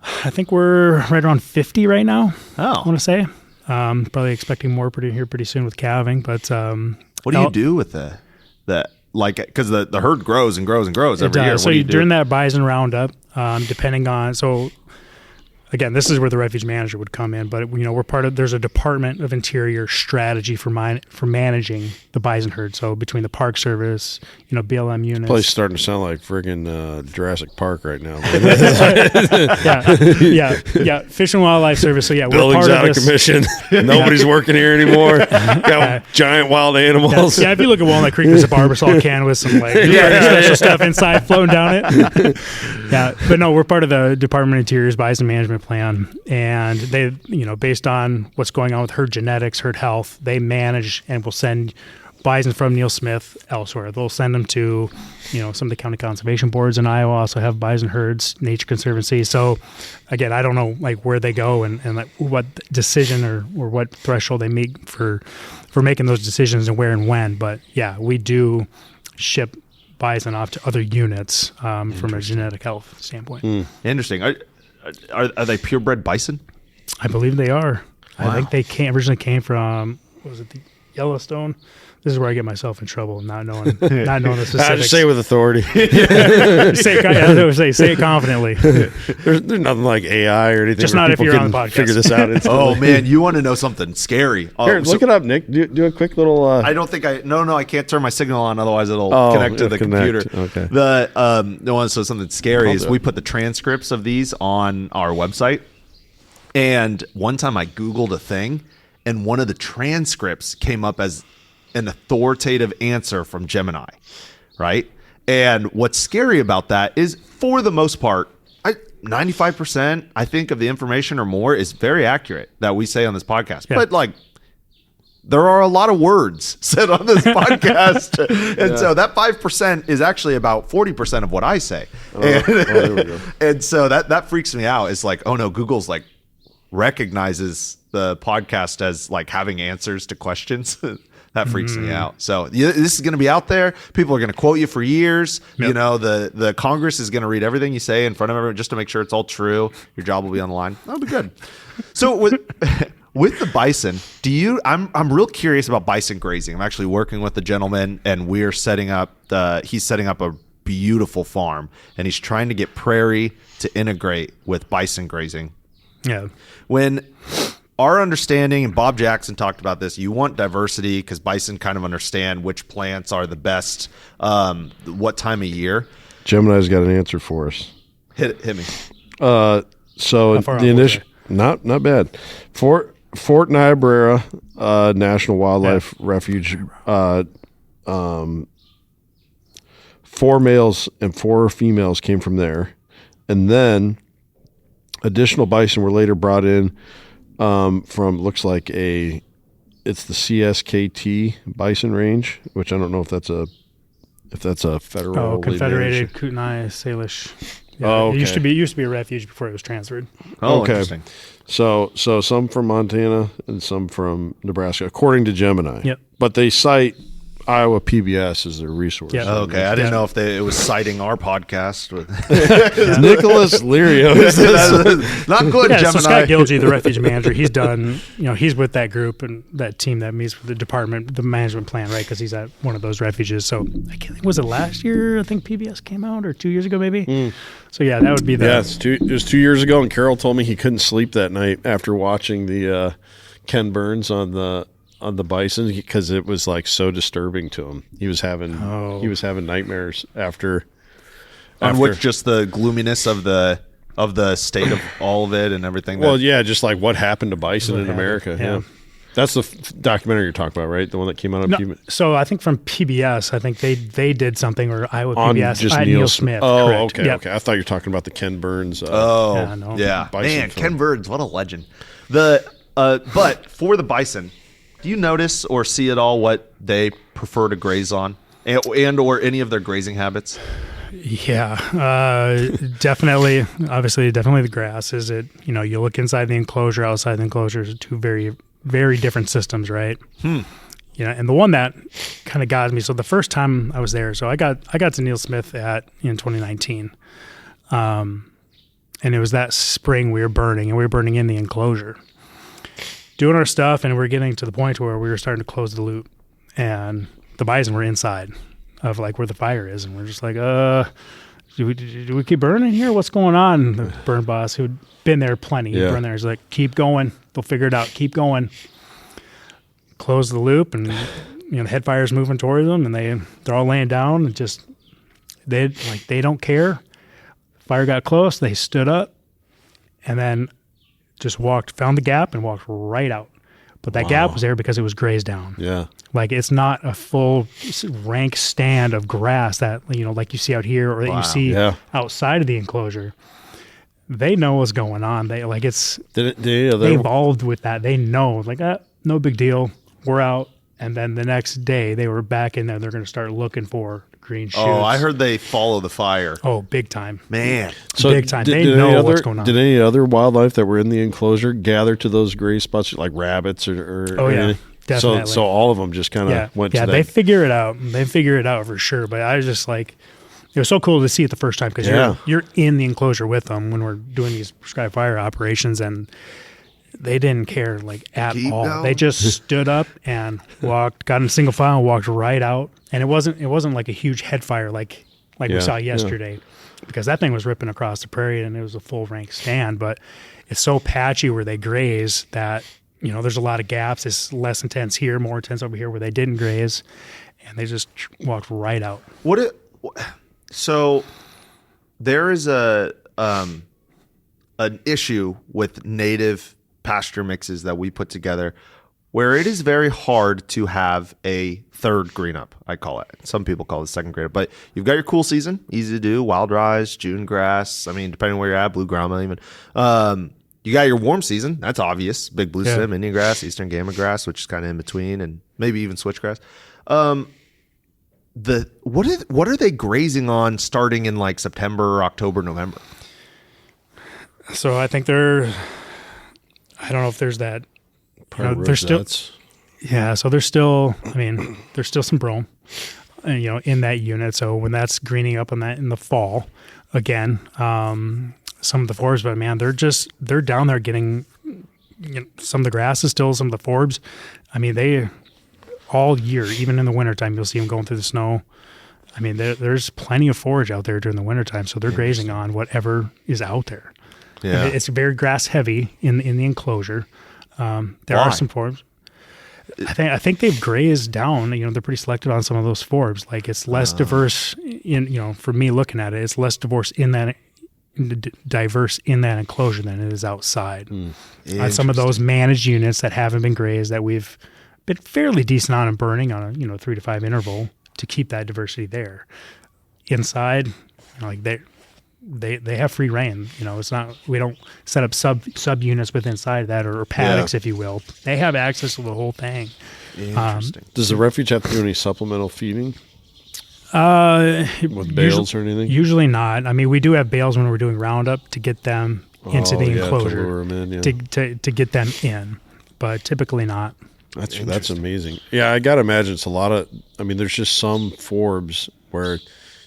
I think we're right around 50 right now. Oh. I want to say. Probably expecting more pretty soon with calving, but What do you do with the like? Because the herd grows and grows and grows every year. The herd grows and grows and grows every year. So during that bison roundup, depending on again, this is where the refuge manager would come in, but we're there's a Department of Interior strategy for managing the bison herd. So between the Park Service, BLM units. Place starting to sound like friggin' Jurassic Park right now. yeah. Fish and Wildlife Service. So buildings we're part out of commission. Nobody's working here anymore. Got giant wild animals. Yeah, if you look at Walnut Creek, there's a barbasol can with some special stuff inside floating down it. Yeah, but no, we're part of the Department of Interior's bison management plan, and they, based on what's going on with herd genetics, herd health, they manage and will send bison from Neil Smith elsewhere. They'll send them to, some of the county conservation boards in Iowa also have bison herds, Nature Conservancy. So again, I don't know where they go and what decision or what threshold they meet for making those decisions and where and when. But yeah, we do ship bison off to other units from a genetic health standpoint. Interesting. Are they purebred bison? I believe they are. Wow. I think they originally came from, the Yellowstone? This is where I get myself in trouble, not knowing the specifics. I just say it with authority. say it confidently. There's nothing like AI or anything. Just not if you're on the podcast. Figure this out. Oh man, you want to know something scary? Here, look it up, Nick. Do a quick little. I don't think I can't turn my signal on, otherwise it'll connect to the computer. Okay. So something scary is we put the transcripts of these on our website, and one time I Googled a thing, and one of the transcripts came up as an authoritative answer from Gemini, right? And what's scary about that is, for the most part, 95%, I think, of the information or more is very accurate that we say on this podcast. Yeah. But there are a lot of words said on this podcast. And so that 5% is actually about 40% of what I say. There we go. And so that freaks me out. It's like, oh no, Google's recognizes the podcast as having answers to questions. That freaks me out. So this is going to be out there. People are going to quote you for years. Yep. The Congress is going to read everything you say in front of everyone just to make sure it's all true. Your job will be on the line. That'll be good. So with the bison, I'm real curious about bison grazing. I'm actually working with a gentleman, and we're setting up he's setting up a beautiful farm, and he's trying to get prairie to integrate with bison grazing. Yeah. When our understanding, and Bob Jackson talked about this, you want diversity because bison kind of understand which plants are the best, what time of year. Gemini's got an answer for us. Hit me. So the initial, not bad. Fort Niobrara National Wildlife Refuge. 4 males and 4 females came from there, and then additional bison were later brought in. From looks like it's the CSKT bison range, which I don't know if that's a federal. Confederated Kootenai Salish. Yeah, okay. It used to be a refuge before it was transferred. Oh, okay. Interesting. So some from Montana and some from Nebraska, according to Gemini. Yep. But they cite Iowa PBS as their resource. Yeah. Okay. I didn't know if it was citing our podcast. Nicholas Lirio. Not good, Gemini. So Scott Gilgee, the refuge manager, he's done, he's with that group and that team that meets with the department, the management plan, right? Because he's at one of those refuges. So I can't think, was it last year? I think PBS came out, or 2 years ago, maybe. So yeah, that would be the. Yeah, it was 2 years ago, and Carol told me he couldn't sleep that night after watching the Ken Burns on the bison because it was so disturbing to him. He was having nightmares after which just the gloominess of the state of all of it and everything. Well, just what happened to bison in America. Yeah. That's the documentary you're talking about, right? The one that came out on PBS. So I think from PBS, I think they did something, or Iowa PBS, just Neil Smith. Oh, correct. okay, Yep. okay. I thought you were talking about the Ken Burns. Man, film. Ken Burns, what a legend. But for the bison, do you notice or see at all what they prefer to graze on, and or any of their grazing habits? Yeah, definitely. Obviously, definitely the grass. Is it? You look inside the enclosure, outside the enclosure. Is 2 very, very different systems, right? And the one that kind of got me. So the first time I was there, so I got to Neil Smith in 2019, and it was that spring we were burning in the enclosure, doing our stuff, and we're getting to the point where we were starting to close the loop. and the bison were inside of like where the fire is, and we're just like, do we keep burning here? What's going on? And the burn boss, who'd been there plenty, he'd been there, is like, keep going. They'll figure it out. Keep going. Close the loop, and the head fire's moving towards them, and they're all laying down, and just they don't care. Fire got close. They stood up, and then just found the gap, and walked right out. But that gap was there because it was grazed down. Yeah. Like, it's not a full rank stand of grass that, like you see out here or that you see outside of the enclosure. They know what's going on. They evolved with that. They know, like, no big deal. We're out. And then the next day they were back in there. They're going to start looking for green shoots. Oh, I heard they follow the fire. Oh, big time. Man. So big time. They know what's going on. Did any other wildlife that were in the enclosure gather to those graze spots, like rabbits or yeah, definitely. So all of them just kind of went to that. Yeah, they figure it out. They figure it out for sure. But I was just like, it was so cool to see it the first time because you're in the enclosure with them when we're doing these prescribed fire operations, and they didn't care at all. Going. They just stood up and got in a single file and walked right out. And it wasn't like a huge head fire like we saw yesterday, because that thing was ripping across the prairie and it was a full rank stand. But it's so patchy where they graze that there's a lot of gaps. It's less intense here, more intense over here where they didn't graze, and they just walked right out. So there is an issue with native pasture mixes that we put together where it is very hard to have a third green up, I call it. Some people call it second green up. But you've got your cool season, easy to do, wild rice, June grass. I mean, depending on where you're at, blue grama even. You got your warm season, that's obvious. Big blue stem, Indian grass, eastern gamma grass, which is kind of in between, and maybe even switchgrass. What are they grazing on starting in like September, October, November? So I think I don't know if there's that. There's still, so there's still some brome, in that unit. So when that's greening up on that in the fall, again, some of the forbs, but man, they're down there getting, some of the grasses still, some of the forbs. I mean, they all year, even in the wintertime, you'll see them going through the snow. I mean, there's plenty of forage out there during the wintertime, so they're grazing on whatever is out there. Yeah, it's very grass heavy in the enclosure. There are some forbs. I think they've grazed down. They're pretty selective on some of those forbs. Like, it's less diverse for me looking at it, it's less diverse in that enclosure than it is outside. On some of those managed units that haven't been grazed, that we've been fairly decent on and burning on a 3 to 5 interval to keep that diversity there. Inside, they have free reign. It's not, we don't set up sub units within inside of that, or paddocks, if you will. They have access to the whole thing. Interesting. Does the refuge have to do any supplemental feeding? With bales or anything? Usually not. I mean, we do have bales when we're doing roundup to get them into the enclosure, to lure them in, to get them in, but typically not. That's amazing. Yeah, I gotta imagine it's a lot of. I mean, there's just some forbs where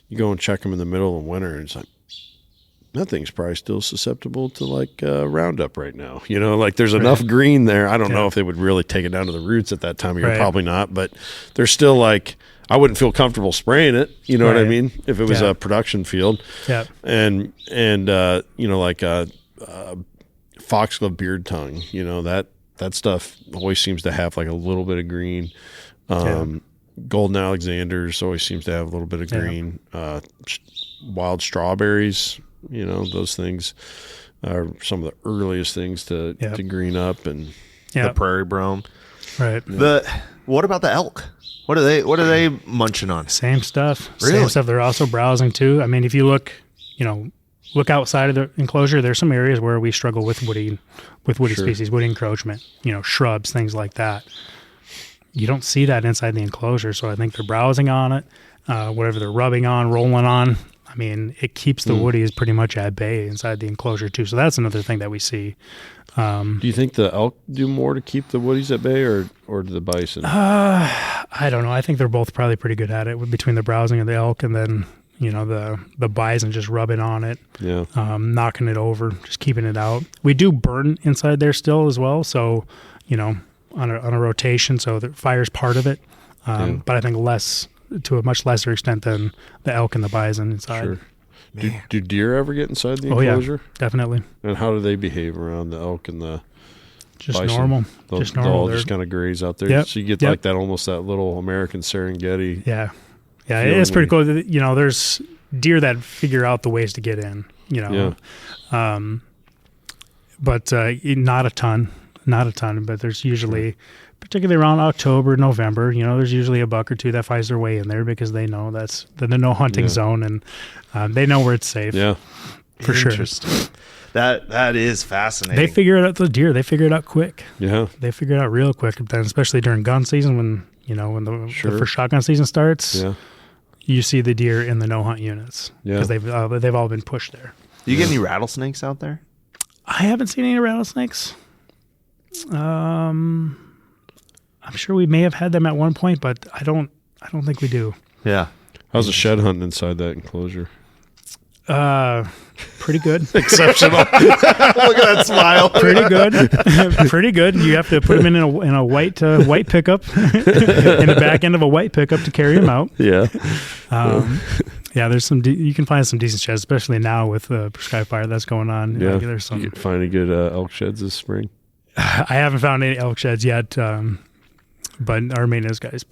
you go and check them in the middle of winter, and it's like, that thing's probably still susceptible to Roundup right now. There's enough green there. I don't know if they would really take it down to the roots at that time of year. Probably not, but there's still I wouldn't feel comfortable spraying it. You know what I mean? If it was a production field. Yeah. And foxglove beard tongue, that stuff always seems to have a little bit of green. Golden Alexanders always seems to have a little bit of green. Wild strawberries, those things are some of the earliest things to green up, and the prairie brome. Right. What about the elk? What are they munching on? Same stuff. Really? Same stuff. They're also browsing too. I mean, if you look outside of the enclosure, there's some areas where we struggle with woody species, woody encroachment, shrubs, things like that. You don't see that inside the enclosure, so I think they're browsing on it. Whatever they're rubbing on, rolling on, I mean, it keeps the woodies pretty much at bay inside the enclosure too. So that's another thing that we see. Do you think the elk do more to keep the woodies at bay, or do the bison? I don't know. I think they're both probably pretty good at it, between the browsing of the elk and then the bison just rubbing on it, knocking it over, just keeping it out. We do burn inside there still as well, so on a rotation. So the fire's part of it. but I think to a much lesser extent than the elk and the bison inside. Sure. Do deer ever get inside the Oh enclosure? yeah, definitely. And how do they behave around the elk and the Just bison? normal. They'll all just kind of graze out there. Yep. So you get like that almost that little American Serengeti. Yeah. It's pretty cool. There's deer that figure out the ways to get in. But not a ton. But there's usually, particularly around October, November, there's usually a buck or two that finds their way in there because they know that's the no hunting zone, and they know where it's safe. Yeah, for sure. Interesting. That is fascinating. They figure it out. The deer, they figure it out quick. Yeah, they figure it out real quick. Then, especially during gun season, when the first shotgun season starts. Yeah. You see the deer in the no hunt units because they've all been pushed there. Do you get any rattlesnakes out there? I haven't seen any rattlesnakes. I'm sure we may have had them at one point, but I don't think we do. Yeah. How's the shed hunting inside that enclosure? Pretty good. Exceptional. Look at that smile. Pretty good. Pretty good. You have to put them in a white pickup, in the back end of a white pickup to carry them out. Yeah. Yeah, there's you can find some decent sheds, especially now with the prescribed fire that's going on. Yeah. There's some. You can find any good elk sheds this spring? I haven't found any elk sheds yet, but our maintenance guy is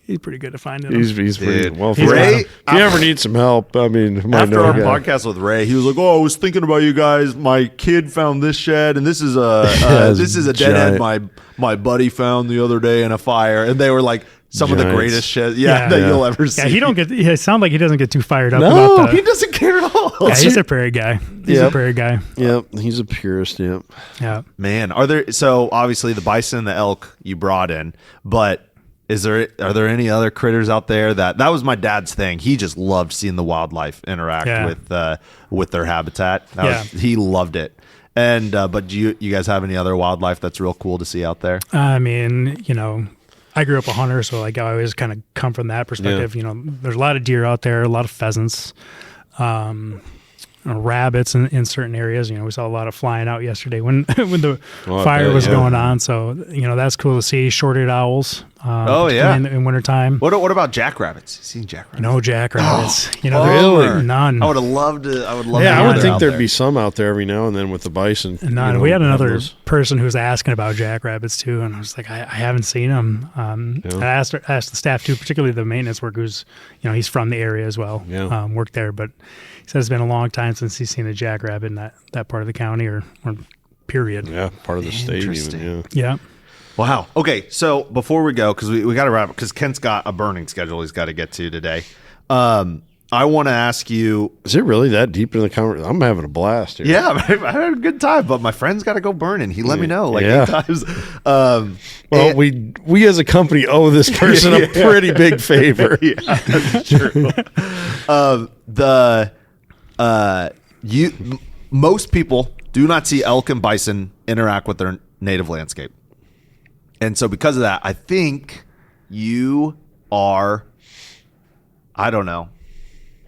he's pretty good at finding them. He's pretty well. Ray, if you ever need some help, I mean, after our podcast with Ray, he was like, "Oh, I was thinking about you guys. My kid found this shed, and this is a dead end my buddy found the other day in a fire." And they were like some of the greatest sheds that you'll ever see. Yeah, it sounds like he doesn't get too fired up. No, about he doesn't care at all. Yeah, he's a prairie guy. He's a prairie guy. Yep, he's a purist. Yep. Yeah. Man, are obviously the bison and the elk you brought in, but are there any other critters out there that was my dad's thing? He just loved seeing the wildlife interact with their habitat. He loved it. And but do you guys have any other wildlife that's real cool to see out there? I mean, I grew up a hunter, so I always kind of come from that perspective. Yeah. There's a lot of deer out there, a lot of pheasants, rabbits in certain areas. We saw a lot of flying out yesterday when the fire was going on. So that's cool to see. Short-eared owls. In wintertime. What about jackrabbits? You seen jackrabbits? No jackrabbits. Really? None. I would have loved to. I would think there'd be some out there every now and then with the bison. None. We had another person who was asking about jackrabbits too, and I was like, I haven't seen them. I asked the staff too, particularly the maintenance worker, who's he's from the area as well. Yeah. Worked there, but he says it's been a long time since he's seen a jackrabbit in that part of the county or period. Yeah, part of the state even. Yeah. Wow. Okay, so before we go, because we got to wrap up, because Kent's got a burning schedule he's got to get to today. I want to ask you... Is it really that deep in the conversation? I'm having a blast here. Yeah, I had a good time, but my friend's got to go burning. He let me know 8 times. Well, we as a company owe this person a pretty big favor. Yeah, that's true. Most people do not see elk and bison interact with their native landscape. And so because of that, I think you are, I don't know,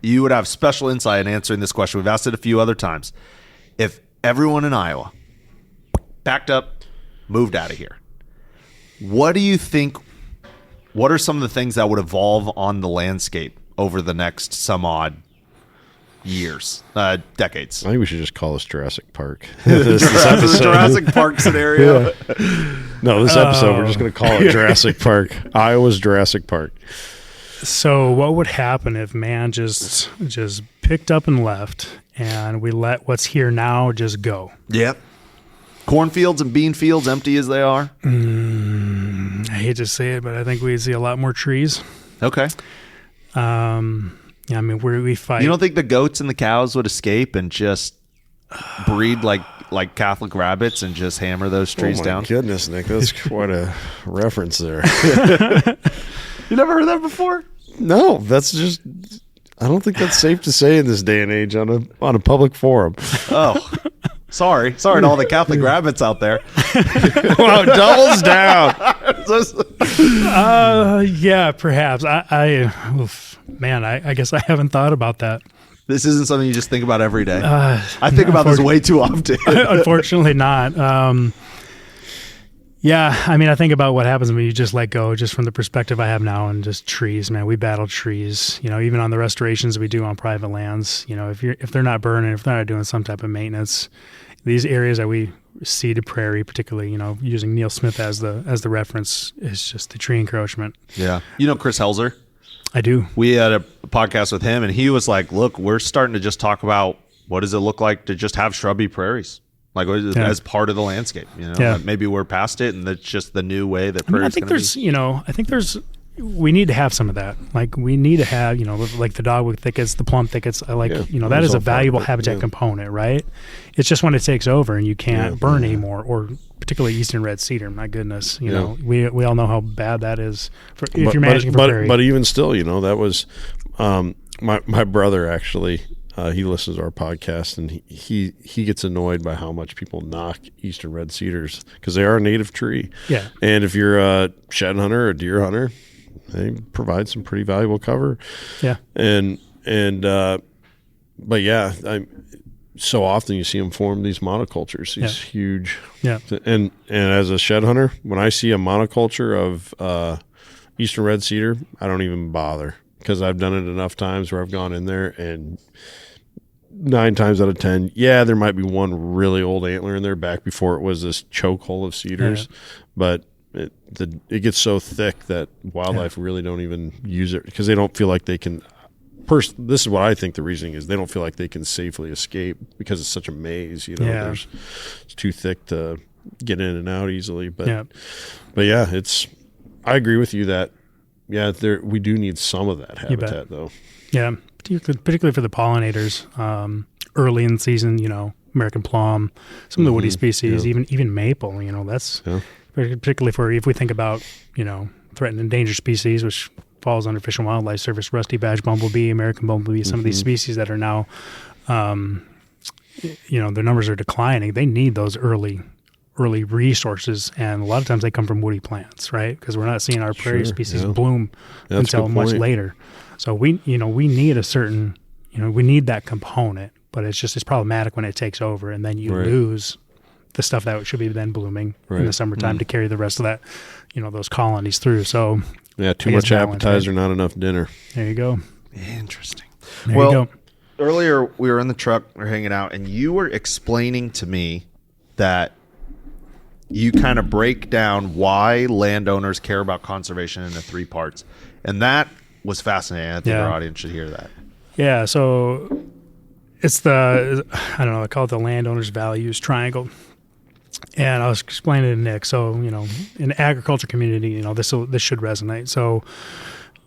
you would have special insight in answering this question. We've asked it a few other times. If everyone in Iowa packed up, moved out of here, what do you think, what are some of the things that would evolve on the landscape over the next some odd years, decades? I think we should just call this Jurassic Park. This episode. Jurassic Park scenario. No, this episode we're just going to call it Jurassic Park. Iowa's Jurassic Park. So what would happen if man just picked up and left, and we let what's here now just go? Yep. Cornfields and bean fields, empty as they are. I hate to say it, but I think we'd see a lot more trees. Okay. Yeah, I mean, we fight. You don't think the goats and the cows would escape and just breed like Catholic rabbits and just hammer those trees down? Goodness, Nick, that's quite a reference there. You never heard that before? No, that's just. I don't think that's safe to say in this day and age on a public forum. Oh, sorry to all the Catholic rabbits out there. Wow, doubles down. Yeah, perhaps. I guess I haven't thought about that. This isn't something you just think about every day. I think about this way too often. Unfortunately not. Yeah, I mean, I think about what happens when you just let go, just from the perspective I have now, and just trees, man. We battle trees, even on the restorations we do on private lands. If they're not burning, if they're not doing some type of maintenance, these areas that we seed prairie, particularly, using Neil Smith as the reference, is just the tree encroachment. Yeah, Chris Helzer. I do. We had a podcast with him, and he was like, "Look, we're starting to just talk about what does it look like to just have shrubby prairies." Like as part of the landscape, maybe we're past it, and that's just the new way that prairie. I think we need to have some of that. Like we need to have, like the dogwood thickets, the plum thickets. That is a valuable habitat component, right? It's just when it takes over and you can't burn anymore, or particularly eastern red cedar. My goodness, we all know how bad that is if you're managing for prairie. But even still, that was my brother actually. He listens to our podcast, and he gets annoyed by how much people knock eastern red cedars because they are a native tree. Yeah. And if you're a shed hunter or a deer hunter, they provide some pretty valuable cover. Yeah. But yeah, so often you see them form these monocultures, these huge. Yeah. And as a shed hunter, when I see a monoculture of eastern red cedar, I don't even bother, because I've done it enough times where I've gone in there and 9 times out of 10, there might be one really old antler in there back before it was this chokehold of cedars, but it gets so thick that wildlife really don't even use it because they don't feel like they can. This is what I think the reasoning is. They don't feel like they can safely escape because it's such a maze. It's too thick to get in and out easily. But I agree with you that we do need some of that habitat though. Yeah. Particularly for the pollinators, early in the season, American plum, some of the woody species, even maple, that's particularly if we think about, threatened and endangered species, which falls under Fish and Wildlife Service, rusty badge bumblebee, American bumblebee, some of these species that are now, their numbers are declining. They need those early resources, and a lot of times they come from woody plants, right? Because we're not seeing our prairie species bloom until much later. So we need a certain, we need that component, but it's problematic when it takes over, and then you lose the stuff that should be then blooming in the summertime to carry the rest of that, those colonies through. So too much appetizer, not enough dinner. There you go. Interesting. There you go. Earlier we were in the truck, we're hanging out, and you were explaining to me that you kind of break down why landowners care about conservation into 3 parts, and that was fascinating. I think our audience should hear that. Yeah, so it's I call it the landowners' values triangle. And I was explaining to Nick, so, in the agriculture community, this should resonate. So,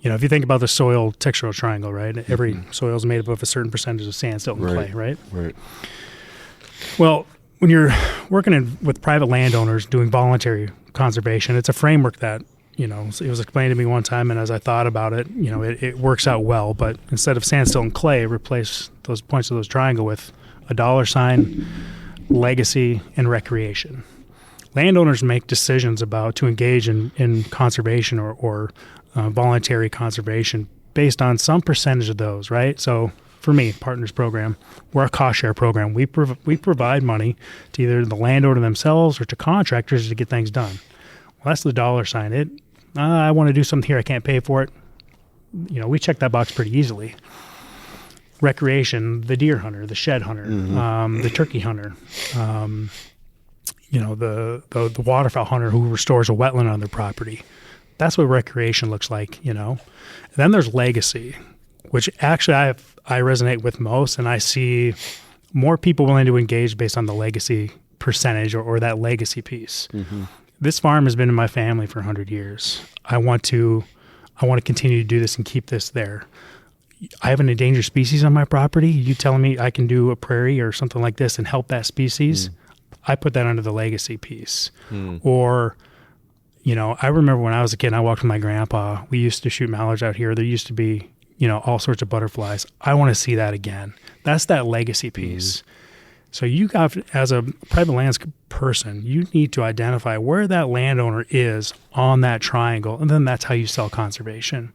if you think about the soil textural triangle, right? Every soil is made up of a certain percentage of sand, silt, and clay, right? Right. Well, when you're working with private landowners doing voluntary conservation, it's a framework that, it was explained to me one time, and as I thought about it, it works out well. But instead of sand, silt, and clay, replace those points of those triangle with a $sign, legacy, and recreation. Landowners make decisions to engage in conservation or voluntary conservation based on some percentage of those, right? So for me, Partners Program, we're a cost share program. We provide money to either the landowner themselves or to contractors to get things done. Well, that's the $sign. I want to do something here. I can't pay for it. We check that box pretty easily. Recreation, the deer hunter, the shed hunter, the turkey hunter, the waterfowl hunter who restores a wetland on their property. That's what recreation looks like, And then there's legacy, which actually I resonate with most, and I see more people willing to engage based on the legacy percentage or that legacy piece. This farm has been in my family for 100 years. I want to continue to do this and keep this there. I have an endangered species on my property. You telling me I can do a prairie or something like this and help that species? I put that under the legacy piece. Or, I remember when I was a kid and I walked with my grandpa, we used to shoot mallards out here. There used to be, all sorts of butterflies. I want to see that again. That's that legacy piece. So you got, as a private lands person, you need to identify where that landowner is on that triangle, and then that's how you sell conservation.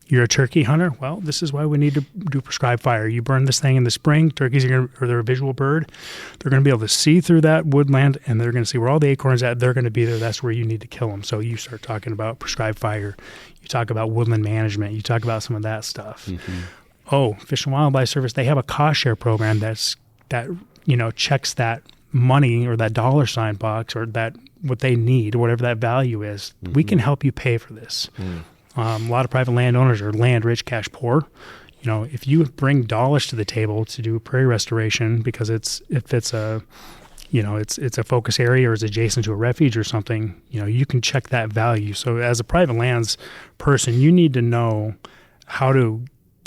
You're a turkey hunter? Well, this is why we need to do prescribed fire. You burn this thing in the spring, turkeys are they're a visual bird. They're going to be able to see through that woodland, and they're going to see where all the acorns are at. They're going to be there. That's where you need to kill them. So you start talking about prescribed fire. You talk about woodland management. You talk about some of that stuff. Mm-hmm. Oh, Fish and Wildlife Service, they have a cost share program that checks that money or that dollar sign box or that what they need, whatever that value is. Mm-hmm. We can help you pay for this. Mm. A lot of private landowners are land rich, cash poor. If you bring dollars to the table to do prairie restoration because it's a focus area or it's adjacent to a refuge or something, you can check that value. So as a private lands person, you need to know how to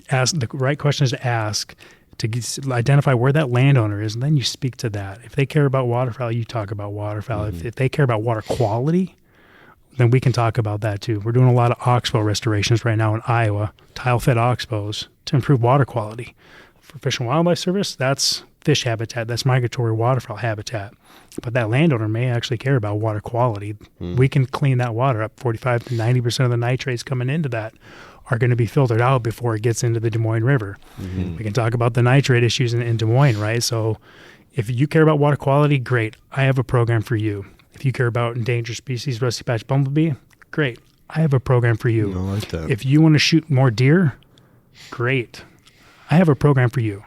ask the right questions to ask to identify where that landowner is, and then you speak to that. If they care about waterfowl, you talk about waterfowl. Mm-hmm. If they care about water quality, then we can talk about that too. We're doing a lot of oxbow restorations right now in Iowa, tile-fed oxbows to improve water quality. For Fish and Wildlife Service, that's fish habitat, that's migratory waterfowl habitat. But that landowner may actually care about water quality. We can clean that water up. 45 to 90% of the nitrates coming into that are going to be filtered out before it gets into the Des Moines River. Mm-hmm. We can talk about the nitrate issues in Des Moines, right? So if you care about water quality, great. I have a program for you. If you care about endangered species, rusty patch bumblebee, great. I have a program for you. I like that. If you want to shoot more deer, great. I have a program for you,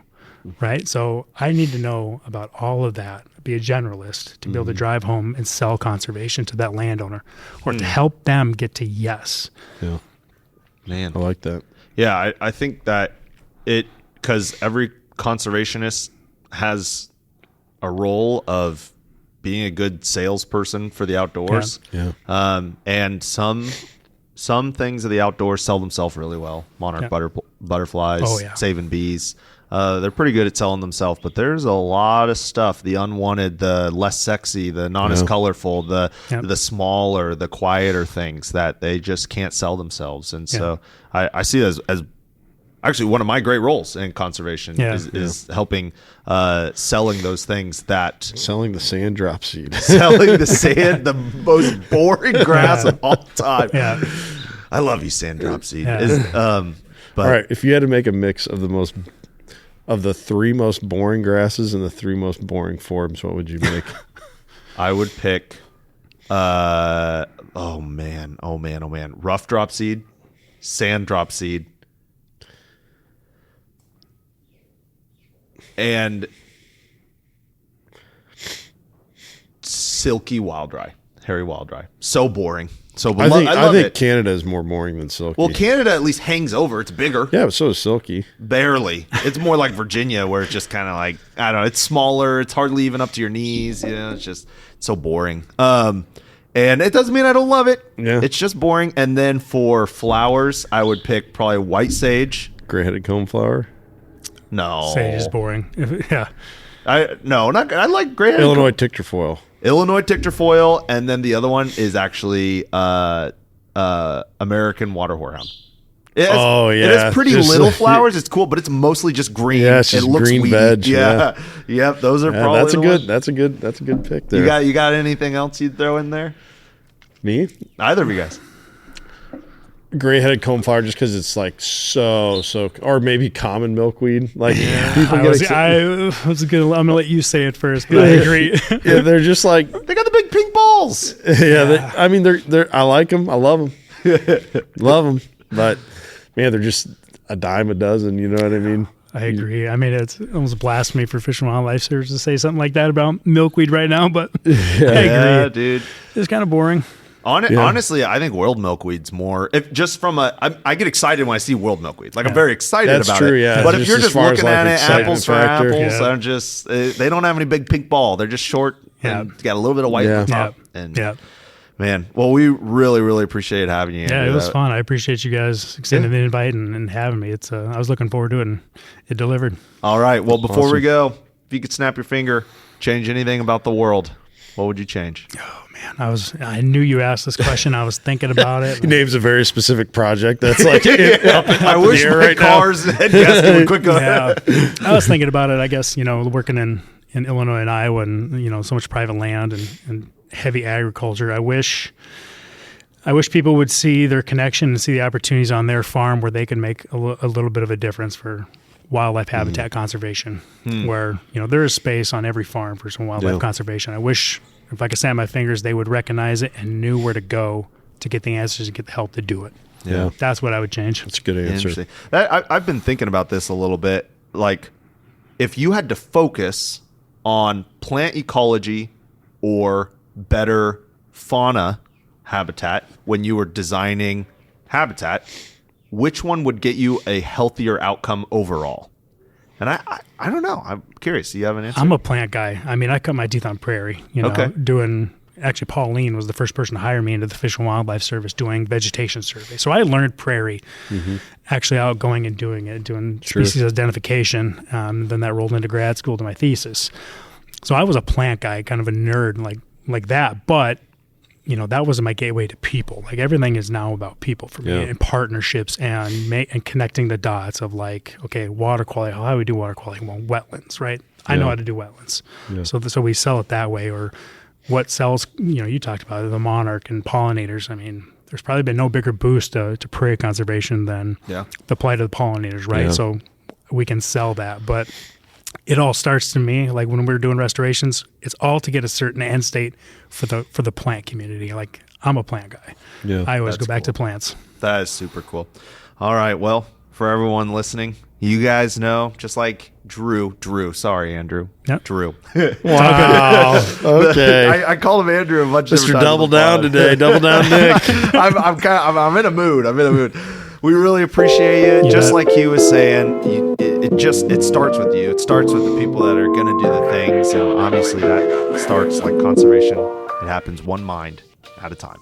right? So I need to know about all of that, be a generalist to be able to drive home and sell conservation to that landowner or to help them get to yes. Yeah. Man. I like that. Yeah, I think that because every conservationist has a role of being a good salesperson for the outdoors. Yeah. And some things of the outdoors sell themselves really well. Monarch butterflies, saving bees. They're pretty good at selling themselves, but there's a lot of stuff, the unwanted, the less sexy, the not as colorful, the smaller, the quieter things that they just can't sell themselves. And so I see it as actually one of my great roles in conservation is helping selling those things selling the sand drop seed. Selling the sand, the most boring grass of all time. Yeah. I love you, sand drop seed. All right, if you had to make a mix of the three most boring grasses and the three most boring forms, what would you make? I would pick rough drop seed, sand drop seed, and silky wild rye, hairy wild rye. So boring. So I think Canada is more boring than silky. Well, Canada at least hangs over. It's bigger. Yeah, but so is silky. Barely. It's more like Virginia, where it's just kind of like, I don't know, it's smaller. It's hardly even up to your knees. It's just so boring. And it doesn't mean I don't love it. Yeah. It's just boring. And then for flowers, I would pick probably white sage. Gray-headed coneflower. No. Sage is boring. Yeah. I like gray-headed. Illinois tincture foil, and then the other one is actually American water whorehound. It has pretty little flowers. It's cool, but it's mostly just green. Yeah, it's just it looks green weedy. veg. Yep. Those are probably that's a good pick there. You got anything else you'd throw in there? Me? Either of you guys. Gray-headed coneflower, just because it's like so, or maybe common milkweed. Like people I'm gonna let you say it first, but I agree. Yeah, they're just like they got the big pink balls. Yeah, they're I like them. I love them, love them. But man, they're just a dime a dozen. You know what I mean? I agree. I mean, it's almost blasphemy for Fish and Wildlife Service to say something like that about milkweed right now, but I agree. Yeah, dude, it's kind of boring. Honestly, I think world milkweed's more. I get excited when I see world milkweed. Like I'm very excited about true, it. Yeah. But if you're just looking at it, apples for apples, yeah. I'm just they don't have any big pink ball. They're just short and got a little bit of white on top. And man, well, we really, really appreciate having you. Yeah, it was fun. I appreciate you guys extending the invite and having me. It's I was looking forward to it, and it delivered. All right. Well, before we go, if you could snap your finger, change anything about the world, what would you change? Oh man, I knew you asked this question. I was thinking about it. He names a very specific project that's like I wish my car's head gasket would quick go. Yeah, I was thinking about it. I guess working in Illinois and Iowa, and so much private land and heavy agriculture. I wish I wish people would see their connection and see the opportunities on their farm where they can make a little bit of a difference for wildlife habitat conservation, where, there is space on every farm for some wildlife conservation. I wish if I could snap my fingers, they would recognize it and knew where to go to get the answers and get the help to do it. Yeah. That's what I would change. That's a good answer. I've been thinking about this a little bit. Like, if you had to focus on plant ecology or better fauna habitat when you were designing habitat, which one would get you a healthier outcome overall? And I don't know. I'm curious. Do you have an answer? I'm a plant guy. I mean, I cut my teeth on prairie, actually Pauline was the first person to hire me into the Fish and Wildlife Service doing vegetation survey. So I learned prairie actually out going and doing species identification. Then that rolled into grad school to my thesis. So I was a plant guy, kind of a nerd like that. But that wasn't my gateway to people. Like, everything is now about people for me, and partnerships and connecting the dots of water quality. How do we do water quality? Well, wetlands, right? I know how to do wetlands. Yeah. So we sell it that way. Or what sells, you talked about it, the monarch and pollinators. I mean, there's probably been no bigger boost to prairie conservation than the plight of the pollinators, right? Yeah. So we can sell that. But it all starts to me, like when we're doing restorations, it's all to get a certain end state for the plant community. Like, I'm a plant guy. Yeah, I always go back to plants. That is super cool. All right. Well, for everyone listening, you guys know, just like Drew. Sorry, Andrew. Yep. Drew. Wow. Okay. I called him Andrew a bunch of Mr. Double Down today. Double Down Nick. I'm in a mood. We really appreciate you. Just like he was saying, it starts with you. It starts with the people that are going to do the things. And obviously that starts like conservation. It happens one mind at a time.